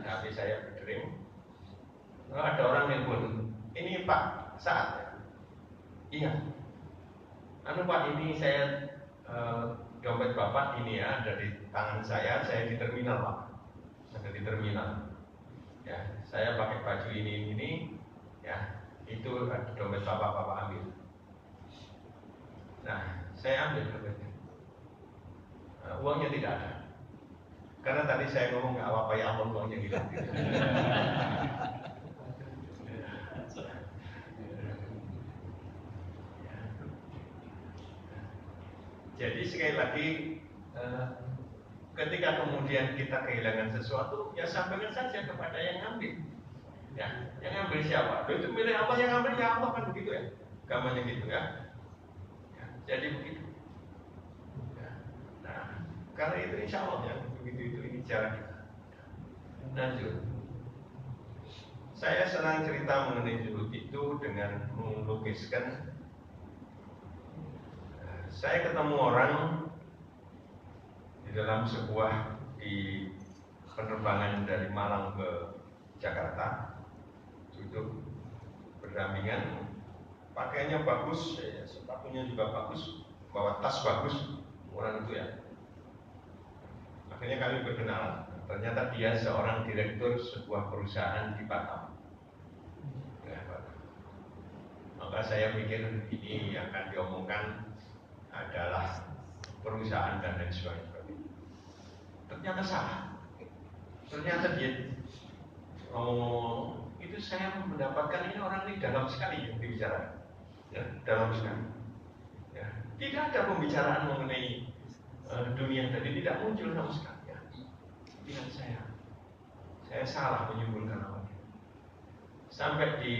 A: HP saya berdering. Ada orang nelpon, ini Pak Saat. Iya. Pak ini saya dompet Bapak ini ya ada di tangan saya di terminal Pak. Ada di terminal. Ya, saya pakai baju ini ya, itu dompet Bapak ambil. Nah, saya ambil dompetnya. Uangnya tidak ada. Karena tadi saya ngomong nggak apa-apa ya Allah uangnya hilang. Jadi sekali lagi ketika kemudian kita kehilangan sesuatu, ya sampaikan saja kepada yang ngambil. Ya, yang ngambil siapa? Itu milik Allah, yang ngambil ya Allah, kan begitu ya. Gambarnya gitu ya. Jadi begitu. Ya. Nah, karena itu insya Allah ya, begitu itu ini cara kita. Lanjut. Saya senang cerita mengenai zuhud itu dengan melukiskan. Saya ketemu orang di dalam sebuah di penerbangan dari Malang ke Jakarta, duduk berdampingan, pakaiannya bagus, sepatunya juga bagus, bawa tas bagus, orang itu ya. Akhirnya kami berkenalan. Ternyata dia seorang direktur sebuah perusahaan di Batam. Maka saya pikir ini yang akan diomongkan adalah perusahaan dan lain sebagainya. Ternyata salah. Ternyata dia itu saya mendapatkan ini orang ini dalam sekali yang dibicarakan, ya, dalam sekali. Ya. Tidak ada pembicaraan mengenai dunia tadi, tidak muncul sama sekali. Ya. Pilihan saya salah menyimpulkan awalnya. Sampai di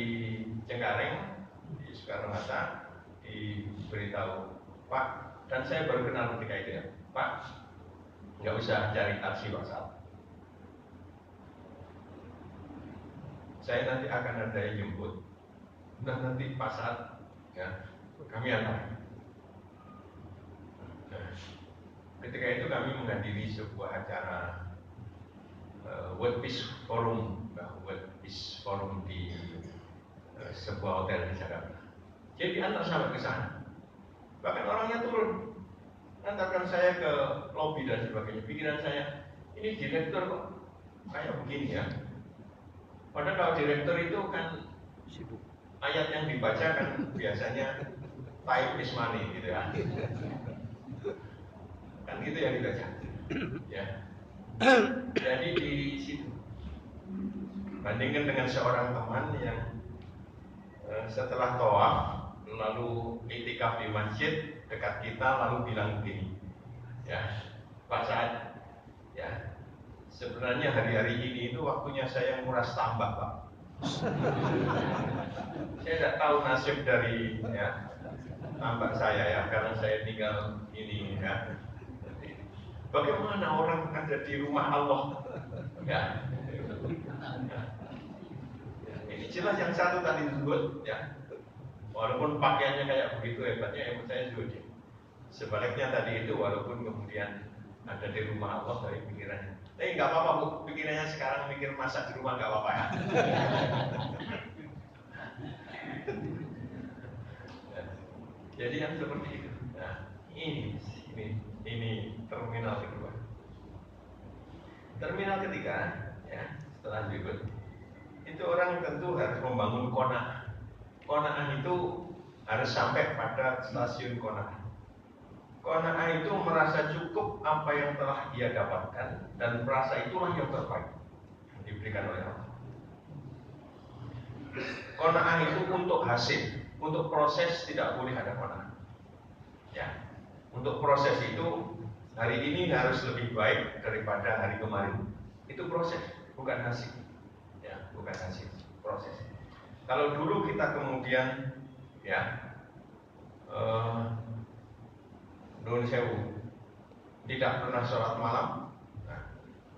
A: Cengkareng, di Soekarno-Hatta, diberitahu Pak, dan saya baru kenal ketika itu ya, Pak, nggak usah cari taksi WhatsApp. Saya nanti akan ada yang jemput, dan nanti pas saat ya, kami antar. Nah, ketika itu kami menghadiri sebuah acara World Peace Forum, di sebuah hotel di Jakarta. Jadi antar sampai ke sana. Bahkan orangnya turun, antarkan saya ke lobi dan sebagainya. Pikiran saya, ini direktur kok kayak begini ya. Padahal kalau direktur itu kan ayat yang dibaca kan biasanya time is money gitu ya. Kan gitu yang dibaca. Ya. Jadi di situ bandingkan dengan seorang teman yang setelah tawaf lalu itikaf di masjid dekat kita lalu bilang begini, ya Pak Saad, ya sebenarnya hari-hari ini itu waktunya saya nguras tambak Pak. Saya tidak tahu nasib dari ya tambak saya ya, karena saya tinggal ini ya. Bagaimana orang ada di rumah Allah? Ya. Ini jelas yang satu tadi disebut ya. Walaupun pakaiannya kayak begitu hebatnya, yang saya juga. Sebaliknya tadi itu walaupun kemudian ada di rumah Allah dari pikirannya. Tapi nggak apa-apa Bu, pikirannya sekarang mikir masak di rumah nggak apa-apa ya. Jadi yang seperti itu. Nah, ini terminal kedua. Terminal ketiga, ya setelah berikut itu orang tentu harus membangun qanaah. Qanaah itu harus sampai pada stasiun qanaah. Qanaah itu merasa cukup apa yang telah dia dapatkan dan merasa itulah yang terbaik yang diberikan oleh Allah. Qanaah itu untuk hasil, untuk proses tidak boleh ada qanaah. Ya, untuk proses itu hari ini harus lebih baik daripada hari kemarin. Itu proses, bukan hasil. Ya, bukan hasil, proses. Kalau dulu kita kemudian ya Nun sewu, tidak pernah sholat malam. Nah,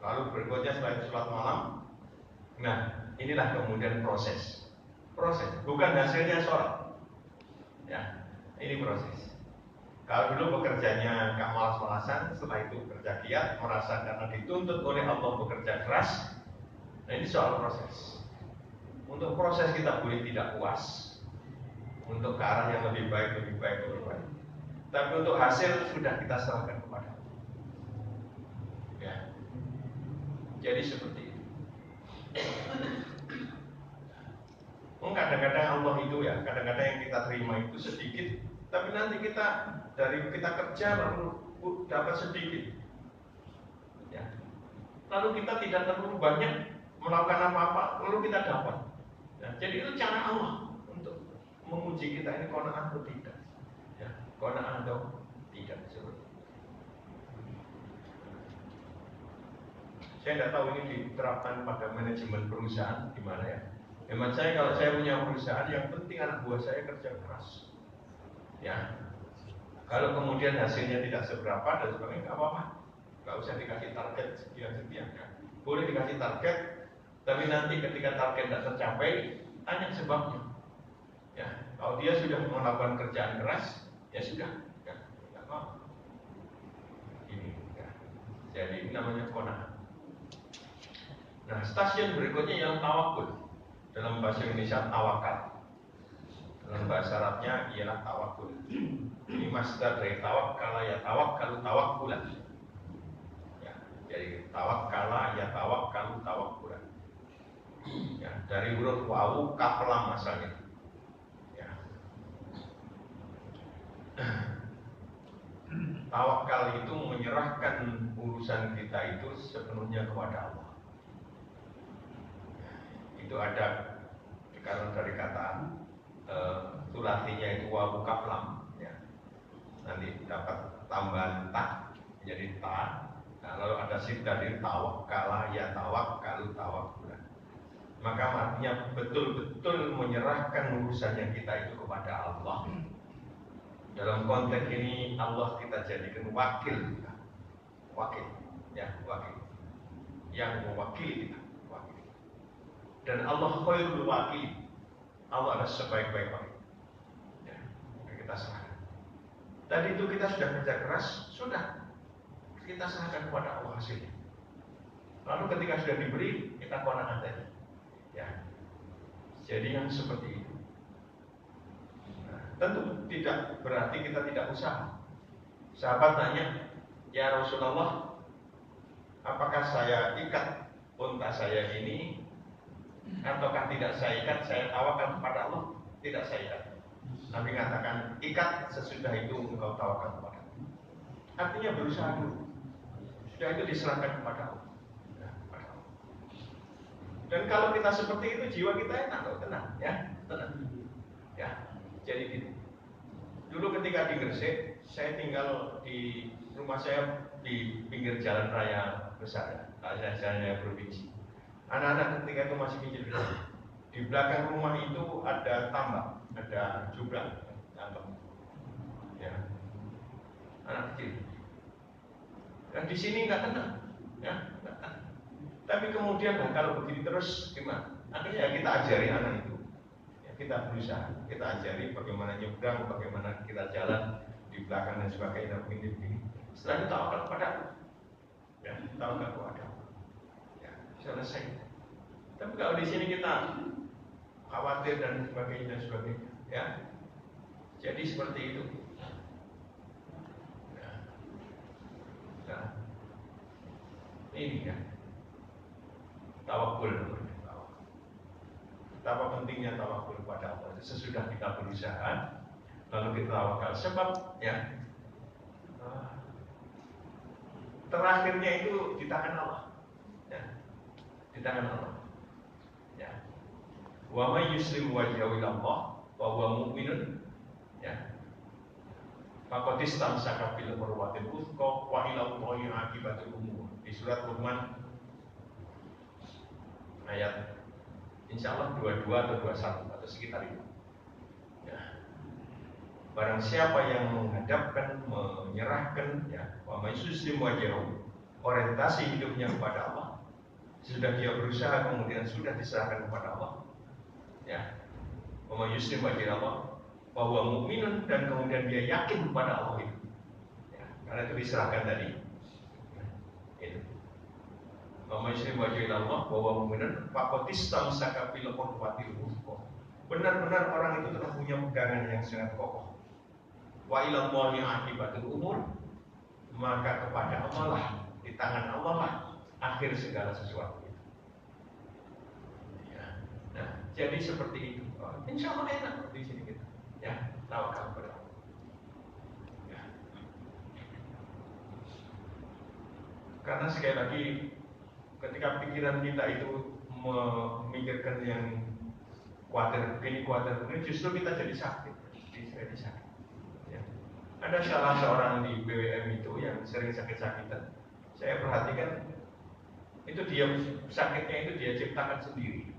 A: lalu berikutnya setelah itu sholat malam. Nah, inilah kemudian proses, bukan hasilnya sholat. Ya, ini proses. Kalau dulu bekerjanya gak malas-malasan, setelah itu bekerja giat, merasa karena dituntut oleh Allah bekerja keras. Nah, ini soal proses. Untuk proses kita boleh tidak puas, untuk ke arah yang lebih baik. Tapi untuk hasil sudah kita serahkan kepada Allah. Ya. Jadi seperti itu. Kadang-kadang Allah itu ya, kadang-kadang yang kita terima itu sedikit, tapi nanti kita kerja lalu dapat sedikit. Ya. Lalu kita tidak terlalu banyak melakukan apa-apa, lalu kita dapat. Ya. Jadi itu cara Allah untuk menguji kita ini qanaah atau tidak. Ya, qanaah atau tidak seperti itu. Saya tidak tahu ini diterapkan pada manajemen perusahaan gimana ya. Hemat saya, kalau saya punya perusahaan, yang penting anak buah saya kerja keras. Ya, kalau kemudian hasilnya tidak seberapa dan sebagainya, nggak apa-apa, nggak usah dikasih target sekian. Ya. Boleh dikasih target, tapi nanti ketika target tidak tercapai, tanya sebabnya. Ya, kalau dia sudah melakukan kerjaan keras, ya sudah, ya, nggak apa-apa. Ini, ya. Jadi ini namanya qanaah. Nah, stasiun berikutnya yang tawakul. Dalam bahasa Indonesia tawakal. Dalam bahasa Arabnya ialah tawakul. Ini masdar dari tawakkala ya tawakkalu tawakkulan. Ya, jadi tawakkala ya tawakkalu tawakkulan. Ya, dari huruf wawu kaf lam asalnya. Ya. Tawakal itu menyerahkan urusan kita itu sepenuhnya kepada Allah. Itu ada karena dari kata sulasinya itu wawu kaf lam, ya. Nanti dapat tambahan ta menjadi ta. Nah, lalu ada sifat dari tawakkala ya tawakkalu tawakkulan. Maka artinya betul-betul menyerahkan urusannya kita itu kepada Allah. Dalam konteks ini Allah kita jadikan wakil kita. Wakil yang mewakili kita. Dan Allah khairul wakil. Allah adalah sebaik-baik wakil. Ya, kita serahkan. Tadi itu kita sudah kerja keras, sudah kita serahkan kepada Allah hasilnya. Lalu ketika sudah diberi, kita qanaah tadi. Ya. Jadi yang seperti itu. Nah, tentu tidak berarti kita tidak usaha. Sahabat tanya, ya Rasulullah, apakah saya ikat unta saya ini ataukah tidak saya ikat, saya tawakal kepada Allah? Tidak saya ikat. Nabi mengatakan, ikat sesudah itu engkau tawakal kepada Allah. Artinya berusaha dulu. Sudah itu diserahkan kepada Allah. Dan kalau kita seperti itu, jiwa kita enak, tenang, ya, tenang. Ya, jadi gitu. Dulu ketika di Gresik, saya tinggal di rumah saya di pinggir jalan raya besar, jalan provinsi. Anak-anak ketika itu masih kecil. Di belakang rumah itu ada tambak, ada jublang, tambak. Ya, anak kecil. Dan di sini nggak tenang, ya, nggak tenang. Tapi kemudian kalau begini terus gimana? Akhirnya ya kita ajari anak itu. Ya, kita berusaha, kita ajari bagaimana nyebrang, bagaimana kita jalan di belakang dan sebagainya begini. Setelah itu tawakal kepada Allah. Ya, tawakal kepada Allah. Ya, selesai. Tapi kalau di sini kita khawatir dan sebagainya, ya. Jadi seperti itu. Nah, ini kan tawakul. Betapa pentingnya tawakul kepada Allah. Sesudah kita berusaha, lalu kita tawakal. Sebab ya terakhirnya itu di tangan Allah. Ya, di tangan Allah. Ya. Wa may yuslim wajhahu ila Allah wa huwa mu'minun. Ya. Faqad istamsaka bil urwatil wuthqa wa ila Allahi aqibatul umur. Di surat Luqman ayat insyaallah 22 atau 21 atau sekitar itu. Ya. Barang siapa yang menghadapkan, menyerahkan, ya, wa may yuslim wajhahu, orientasi hidupnya kepada Allah, sudah dia berusaha kemudian sudah diserahkan kepada Allah, ya, wa may yuslim wajhahu Allah, bahwa mukminun, dan kemudian dia yakin kepada Allah itu, ya, karena itu diserahkan tadi, itu. Wa may yuslim wajhahu Allah bahwa mukminun faqad istamsaka bil qurwatil wuthqa. Benar-benar orang itu telah punya pegangan yang sangat kokoh. Wa ilallahi aqibatul umur, maka kepada Allah lah, di tangan Allah lah akhir segala sesuatu itu. Ya. Nah, jadi seperti itu. Insya Allah enak di sini kita. Ya, tawakal kepada Allah. Ya. Karena sekali lagi, ketika pikiran kita itu memikirkan yang khawatir begini, justru kita jadi sakit. Jadi sakit. Ya. Ada salah seorang di BWM itu yang sering sakit-sakitan. Saya perhatikan itu dia sakitnya itu dia ciptakan sendiri.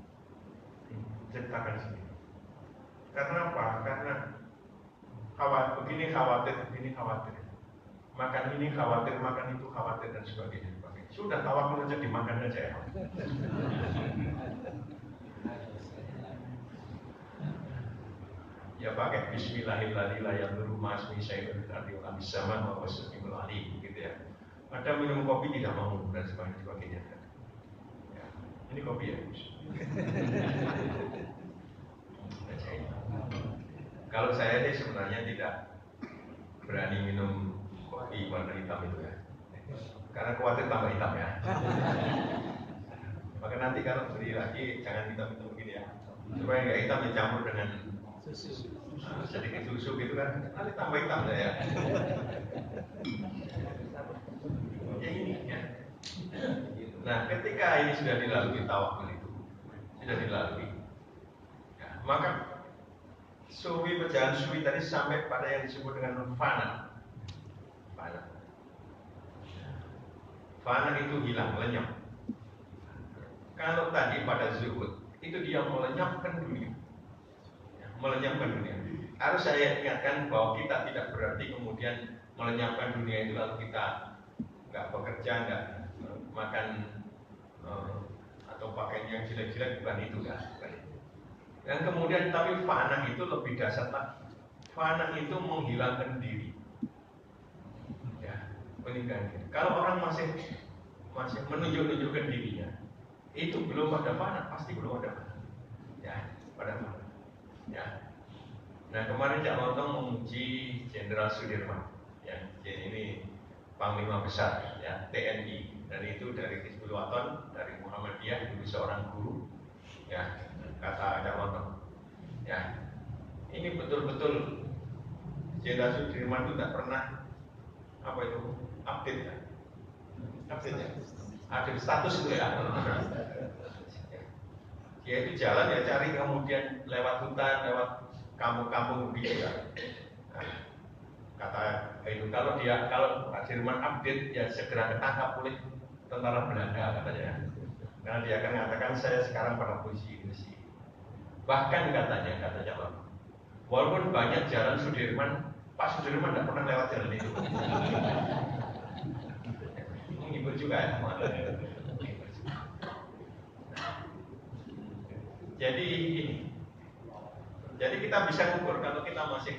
A: Ciptakan sendiri. Karena apa? Karena begini khawatir. Makan ini khawatir, makan itu khawatir, dan sebagainya. Sudah tawakal aja, dimakan aja ya. Ya pakai bismillahirrahmanirrahim la yadurru ma'asmi syai'un fil ardi wa fis samaa'i wa huwas samiul alim, gitu ya. Ada minum kopi tidak mau dan sebagainya. Ya, ini kopi ya. Kalau saya sih sebenarnya tidak berani minum kopi warna hitam itu ya, karena khawatir tambah hitam ya. Maka nanti kalau beli lagi jangan hitam-hitam begini ya, supaya nggak hitam dicampur dengan susu. Sedikit susu gitu kan, nanti tambah hitam ya. Ya ini ya. Nah, ketika ini sudah dilalui, tawakal itu sudah dilalui, ya, maka suwi berjalan suwi tadi sampai pada yang disebut dengan fana. Fana itu hilang, lenyap. Kalau tadi pada zuhud itu dia melenyapkan dunia. Harus saya ingatkan bahwa kita tidak berarti kemudian melenyapkan dunia itu lalu kita nggak bekerja, nggak makan atau pakaian yang jelek-jelek, bukan itu kan. Dan kemudian tapi fana itu lebih dasar lagi. Fana itu menghilangkan diri. Ya, meninggalkan diri. Kalau orang masih menunjuk-nunjukkan dirinya, itu belum ada fana, pasti belum ada fana. Ya, pada fana. Ya. Nah, kemarin Cak Lontong memuji Jenderal Sudirman. Ya, jadi ini Panglima Besar ya TNI, dan itu dari Hizbul Waton, dari Muhammadiyah, dulu seorang guru. Ya, kata Cak Lontong. Ya, ini betul-betul Jenderal Sudirman itu tidak pernah update ya. Update status itu ya. Dia itu jalan ya cari, kemudian lewat hutan, lewat kampung-kampung begitu ya. Nah, kata itu kalau Pak Jerman update ya segera ketangkap oleh tentara Belanda katanya. Karena dia akan mengatakan saya sekarang pada posisi ini. Bahkan katanya walaupun banyak jalan Sudirman, Pak Sudirman tidak pernah lewat jalan itu. Menghibur juga ya. Jadi kita bisa ukur kalau kita masih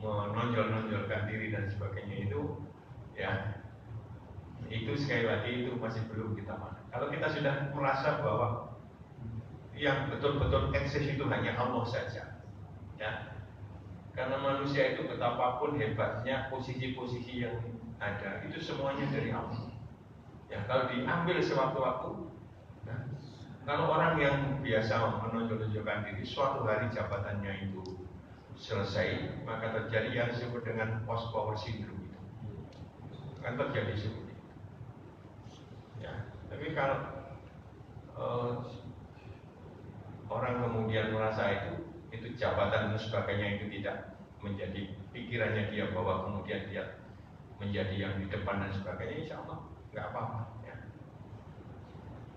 A: menonjol-nonjolkan diri dan sebagainya itu, ya itu sekali lagi itu masih belum kita mana. Kalau kita sudah merasa bahwa yang betul-betul eksis itu hanya Allah saja, ya, karena manusia itu betapapun hebatnya posisi-posisi yang ada itu semuanya dari Allah. Ya, kalau diambil sewaktu-waktu. Kalau orang yang biasa menonjol-nonjolkan diri, suatu hari jabatannya itu selesai, maka terjadi yang disebut dengan post power syndrome itu. Kan terjadi seperti itu. Ya, tapi kalau orang kemudian merasa itu jabatan dan sebagainya itu tidak menjadi pikirannya dia, bahwa kemudian dia menjadi yang di depan dan sebagainya, insya Allah nggak apa-apa.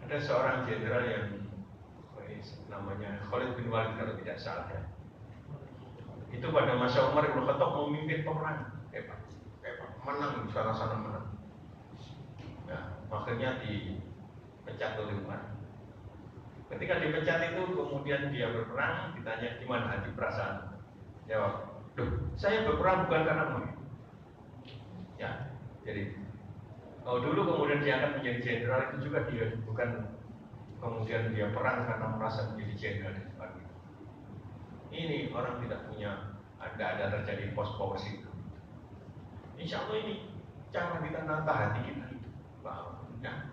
A: Ada seorang jenderal yang namanya Khalid bin Walid kalau tidak salah ya. Itu pada masa Umar Ibn Khattab memimpin peperangan, hebat, menang di sana menang. Nah, akhirnya dipecat oleh Umar. Ketika dipecat itu kemudian dia berperang, ditanya gimana hati perasaan. Jawab, saya berperang bukan karena Umar. Ya, jadi kalau dulu kemudian diangkat menjadi jenderal itu juga dia bukan kemudian dia perang karena merasa menjadi jenderal dan sebagainya. Ini orang tidak punya, ada terjadi power itu. Insya Allah ini cara kita nata hati kita itu. Ya.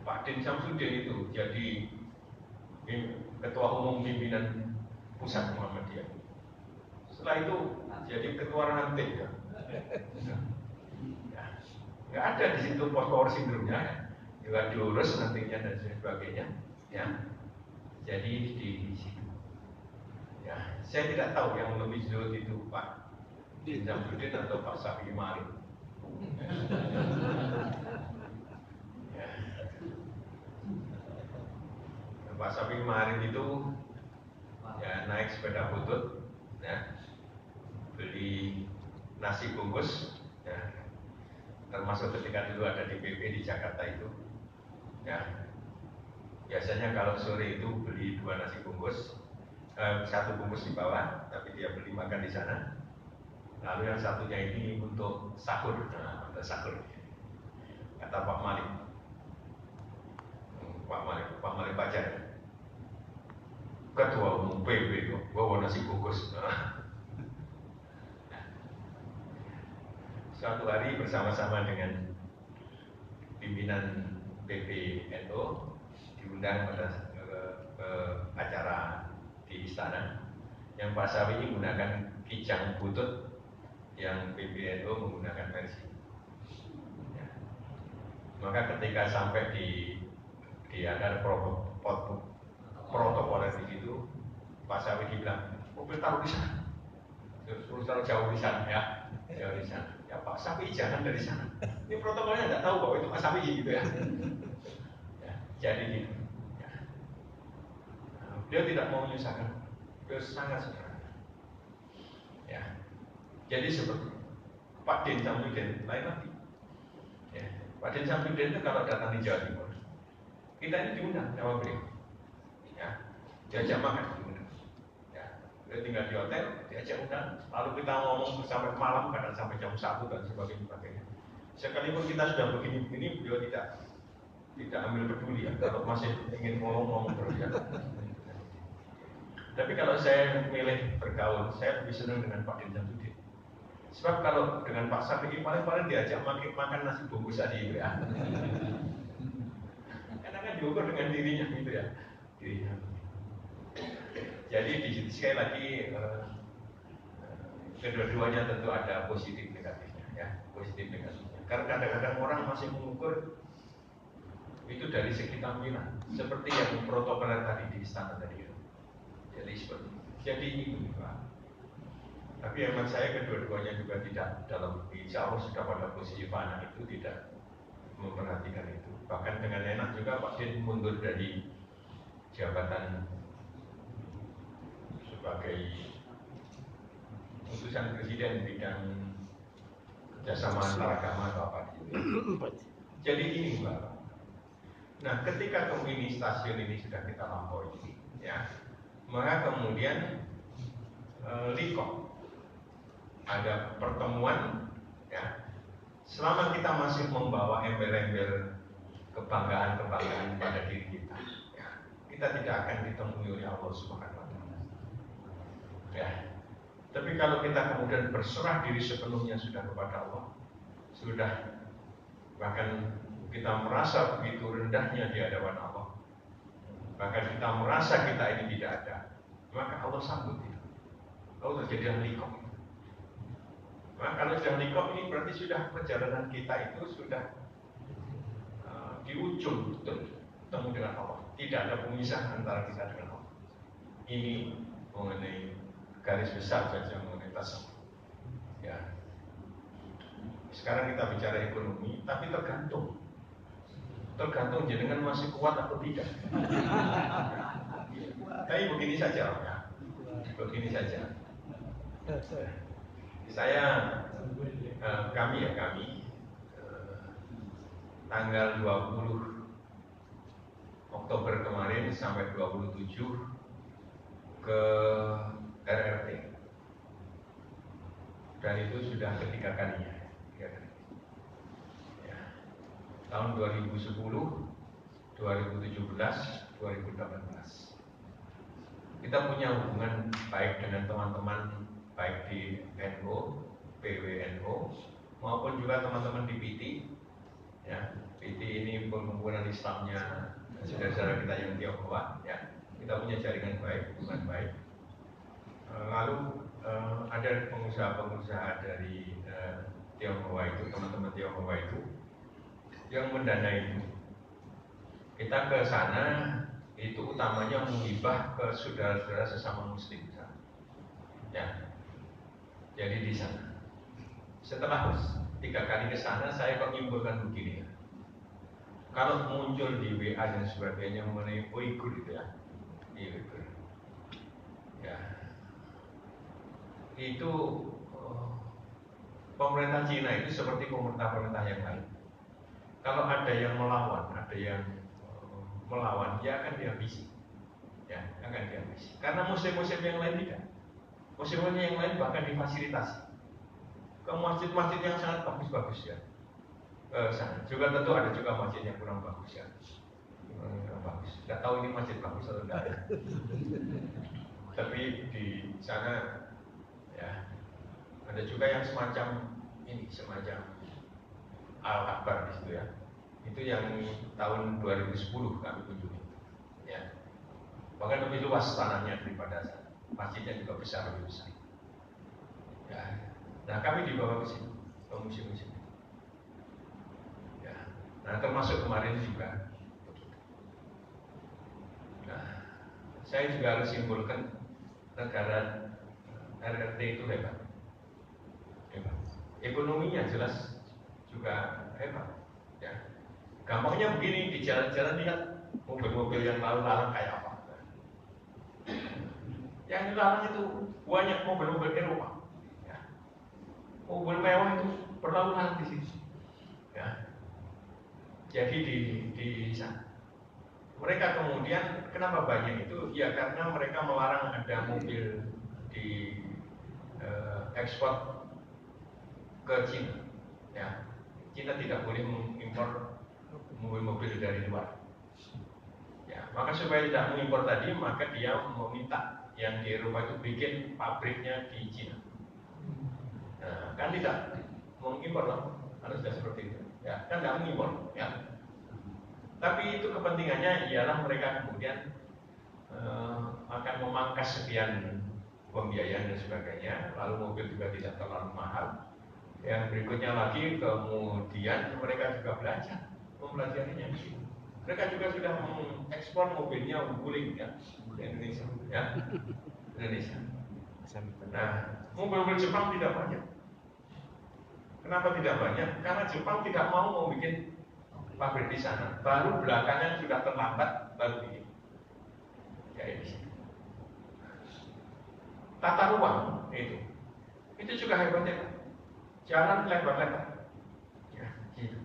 A: Pak Din Samsudin itu jadi ketua umum pimpinan pusat Muhammadiyah. Setelah itu jadi ketua ranting ya. Nggak ada di situ power syndrome-nya, juga diurus nantinya dan sebagainya. Ya. Jadi di situ. Ya, saya tidak tahu yang lebih zuhud itu Pak Din Samsudin atau Pak Safi Mari. Ya. Pak Safi Mari itu ya naik sepeda butut, ya, beli nasi bungkus, ya, termasuk ketika dulu ada di PP di Jakarta itu, ya, biasanya kalau sore itu beli 2 nasi bungkus. 1 bungkus di bawah, tapi dia beli makan di sana. Lalu yang satunya ini untuk sahur, untuk sahur. Kata Pak Malik, Pak Malik Pajar, ketua umum PB, bawa nasi bungkus. Suatu hari bersama-sama dengan pimpinan PBNU diundang pada acara di istana, yang Pak Sawi menggunakan kijang butut, yang PBNU menggunakan versi. Ya. Maka ketika sampai di ada protokol di situ, Pak Sawi bilang, mobil taruh di sana, terus taruh jauh di sana, ya, jauh di sana. Ya Pak Sawi jangan dari sana. Ini protokolnya nggak tahu bahwa itu Pak Sawi gitu ya. Ya, jadi gitu. Beliau tidak mau menyusahkan, beliau sangat sederhana. Ya, jadi seperti Pak Din Samsudin lain lagi. Ya, Pak Din Samsudin itu kalau datang di Jawa Timur, kita ini diundang sama beliau. Ya, diajak makan, diundang. Ya, beliau tinggal di hotel, diajak undang. Lalu kita ngomong sampai malam, kadang sampai jam 1 dan sebagainya. Sekalipun kita sudah begini-begini, beliau tidak ambil peduli ya. Kalau masih ingin ngomong terus ya. Tapi kalau saya memilih bergaul, saya lebih senang dengan Pak Din Samsudin. Sebab kalau dengan Pak Safi paling diajak makan nasi bungkus aja gitu ya. Karena kan diukur dengan dirinya gitu ya. Dirinya. Jadi di situ sekali lagi kedua-duanya tentu ada positif negatifnya ya, positif negatifnya. Karena kadang-kadang orang masih mengukur itu dari segi tampilan, seperti yang protokoler tadi di istana tadi. Jadi seperti ini Pak. Tapi hemat saya kedua-duanya juga tidak dalam, insya Allah sudah pada posisi fana itu, tidak memperhatikan itu. Bahkan dengan enak juga Pak Din mundur dari jabatan sebagai utusan presiden bidang kerjasama antar agama atau apa gitu. Jadi ini Pak. Nah, ketika ini stasiun ini sudah kita lampaui, ya, maka kemudian likok ada pertemuan, ya. Selama kita masih membawa embel-embel kebanggaan pada diri kita, ya, kita tidak akan ditemui oleh Allah Subhanahu wa Ta'ala. Ya. Tapi kalau kita kemudian berserah diri sepenuhnya sudah kepada Allah, sudah bahkan kita merasa begitu rendahnya di hadapan Allah, bahkan kita merasa kita ini tidak ada, maka Allah sambut itu. Allah terjadi likok. Maka kalau sudah likok ini berarti sudah perjalanan kita itu sudah di ujung betul ketemu dengan Allah. Tidak ada pemisahan antara kita dengan Allah. Ini mengenai garis besar saja mengenai tasawuf. Ya. Sekarang kita bicara ekonomi, tapi tergantung jenengan masih kuat atau tidak. Tapi begini saja ya. begini saja. Saya, kami tanggal 20 Oktober kemarin sampai 27 ke RRT, dan itu sudah ketiga kalinya. Ya. Tahun 2010, 2017, 2018. Kita punya hubungan baik dengan teman-teman baik di NU, PWNU maupun juga teman-teman di PT. Ya, PT ini perkumpulan Islamnya saudara-saudara kita yang Tionghoa. Ya, kita punya jaringan baik, hubungan baik. Lalu ada pengusaha-pengusaha dari Tionghoa itu, teman-teman Tionghoa itu yang mendanai itu. Kita ke sana itu utamanya menghibah ke saudara-saudara sesama Muslim. Ya, jadi di sana. Setelah 3 kali ke sana, saya kok menyimpulkan begini. Kalau muncul di WA dan sebagainya mengenai Uighur itu ya, Uighur. Ya, itu pemerintah Cina itu seperti pemerintah-pemerintah yang lain. Kalau ada yang melawan, dia akan dihabisi. Ya, akan dihabisi. Karena musim-musim yang lain tidak. Musim-musim yang lain bahkan difasilitasi. Ke masjid-masjid yang sangat bagus-bagus ya. Sana. Juga tentu ada juga masjid yang kurang bagus ya. Kurang bagus. Tidak tahu ini masjid bagus atau tidak. Tapi di sana ya ada juga yang semacam ini, semacam Al-Akbar di situ ya. Itu yang tahun 2010 kami kunjungi. Ya. Bahkan lebih luas tanahnya daripada sana. Masjidnya juga besar, lebih besar. Ya. Nah, kami dibawa ke sini, ke musim-musim. Ya. Nah, termasuk kemarin juga. Nah, saya juga harus simpulkan negara RRT itu hebat. Ekonominya jelas juga hebat. Ya. Gampangnya begini, di jalan-jalan lihat mobil-mobil yang lalu lalang kayak apa. Yang dilarang itu banyak mobil-mobil Eropa. Ya. Mobil mewah itu berlalu lalang di sini. Ya. Jadi di sana. Mereka kemudian kenapa banyak itu? Ya karena mereka melarang ada mobil di ekspor ke Cina. Ya. Cina tidak boleh mengimpor mobil-mobil dari luar. Ya, maka supaya tidak mengimpor tadi, maka dia meminta yang di Eropa itu bikin pabriknya di Cina. Nah, kan tidak mengimpor lah, harus sudah seperti itu. Ya, kan tidak mengimpor. Ya. Tapi itu kepentingannya ialah mereka kemudian akan memangkas sekian pembiayaan dan sebagainya, lalu mobil juga tidak terlalu mahal. Yang berikutnya lagi kemudian mereka juga belajar, mempelajarinya di sini. Mereka juga sudah mengekspor mobilnya Wuling ya, ke Indonesia, ya, Indonesia. Nah, mobil-mobil Jepang tidak banyak. Kenapa tidak banyak? Karena Jepang tidak mau membuat pabrik di sana. Baru belakangan sudah terlambat baru bikin. Kayak di sini. Tata ruang itu juga hebatnya. Jalan lebar-lebar. Ya, gitu.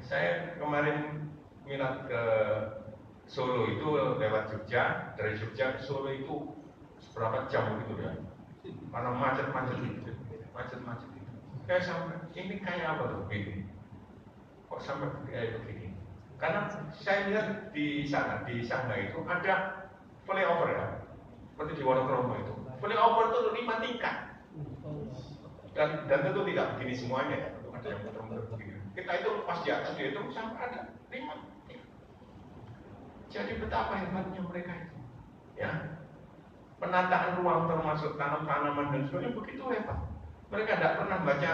A: Saya kemarin minat ke Solo itu lewat Jogja, dari Jogja ke Solo itu berapa jam gitu ya? Karena macet-macet itu. Kayak sampai ini kayak apa tuh begini? Kok sampai kayak begini? Karena saya lihat di sana di Shanghai itu ada flyover ya, seperti di Wonokromo itu. Flyover itu 5 tingkat. Dan tentu tidak begini semuanya ya, ada yang muter-muter begini. Kita itu pas di atas dia itu sampai ada 5 tingkat. Jadi betapa hebatnya mereka itu, ya. Penataan ruang termasuk tanam-tanaman dan sebagainya begitu hebat. Mereka tidak pernah baca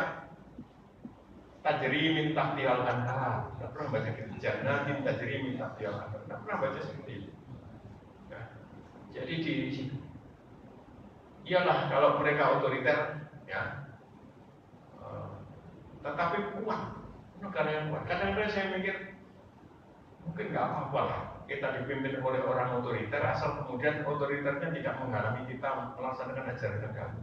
A: tajri min tahtihal anhar, tidak pernah baca jannatin tajri min tahtihal anhar, tidak pernah baca seperti itu. Ya. Jadi di situ, iyalah kalau mereka otoriter, ya, tetapi kuat, negara yang kuat. Kadang-kadang saya mikir mungkin nggak apa-apa lah kita dipimpin oleh orang otoriter, asal kemudian otoriternya tidak menghalangi kita melaksanakan ajaran agama.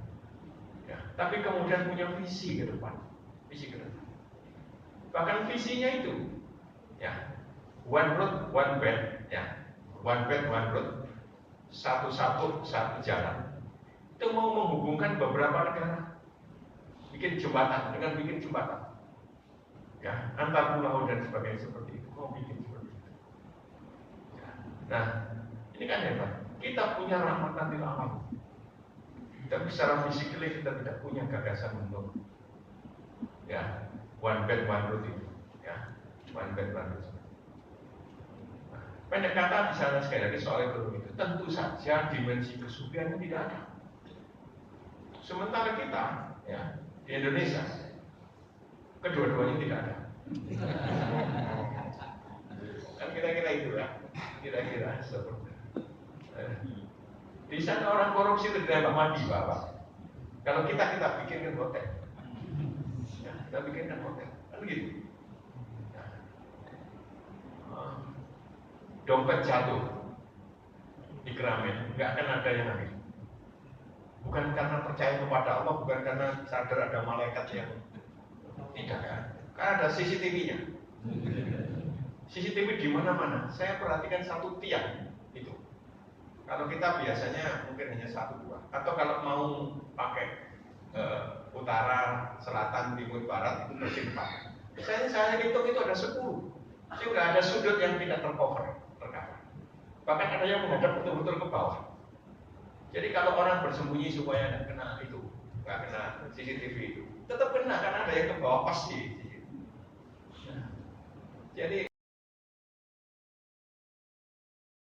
A: Ya, tapi kemudian punya visi ke depan, visi ke depan. Bahkan visinya itu, ya, one road, one bed, ya, one bed, one road, satu jalan. Itu mau menghubungkan beberapa negara, bikin jembatan dengan bikin jembatan, ya, antar pulau dan sebagainya seperti itu, mau bikin seperti itu. Ya. Nah, ini kan hebat. Kita punya rahmatan lil alamin. Tapi secara fisikly kita tidak punya gagasan untuk, ya, one bed one road itu, ya, one bed one road. Nah, pendek kata misalnya sekali lagi soal ekonomi itu, tentu saja dimensi kesugihan tidak ada. Sementara kita, ya, di Indonesia, kedua-duanya tidak ada. Kan kira-kira itu ya, kira-kira seperti itu. Di sana orang korupsi tidak mati, Bapak. Kalau kita bikinkan hotel, ya, kita bikinkan hotel, kan gitu. Nah, dompet jatuh di Keramaian, nggak akan ada yang ambil. Bukan karena percaya kepada Allah, bukan karena sadar ada malaikat yang tidak kan? Karena ada CCTV-nya. CCTV di mana-mana. Saya perhatikan satu tiang itu. Kalau kita biasanya mungkin hanya 1-2. Atau kalau mau pakai utara, selatan, timur, barat itu bersimpan. Saya hitung itu ada 10. Sehingga ada sudut yang tidak tercover. Bahkan ada yang menghadap betul-betul ke bawah. Jadi kalau orang bersembunyi supaya tidak kena itu, nggak kena CCTV itu, tetap kena karena ada yang ke bawah pasti. Jadi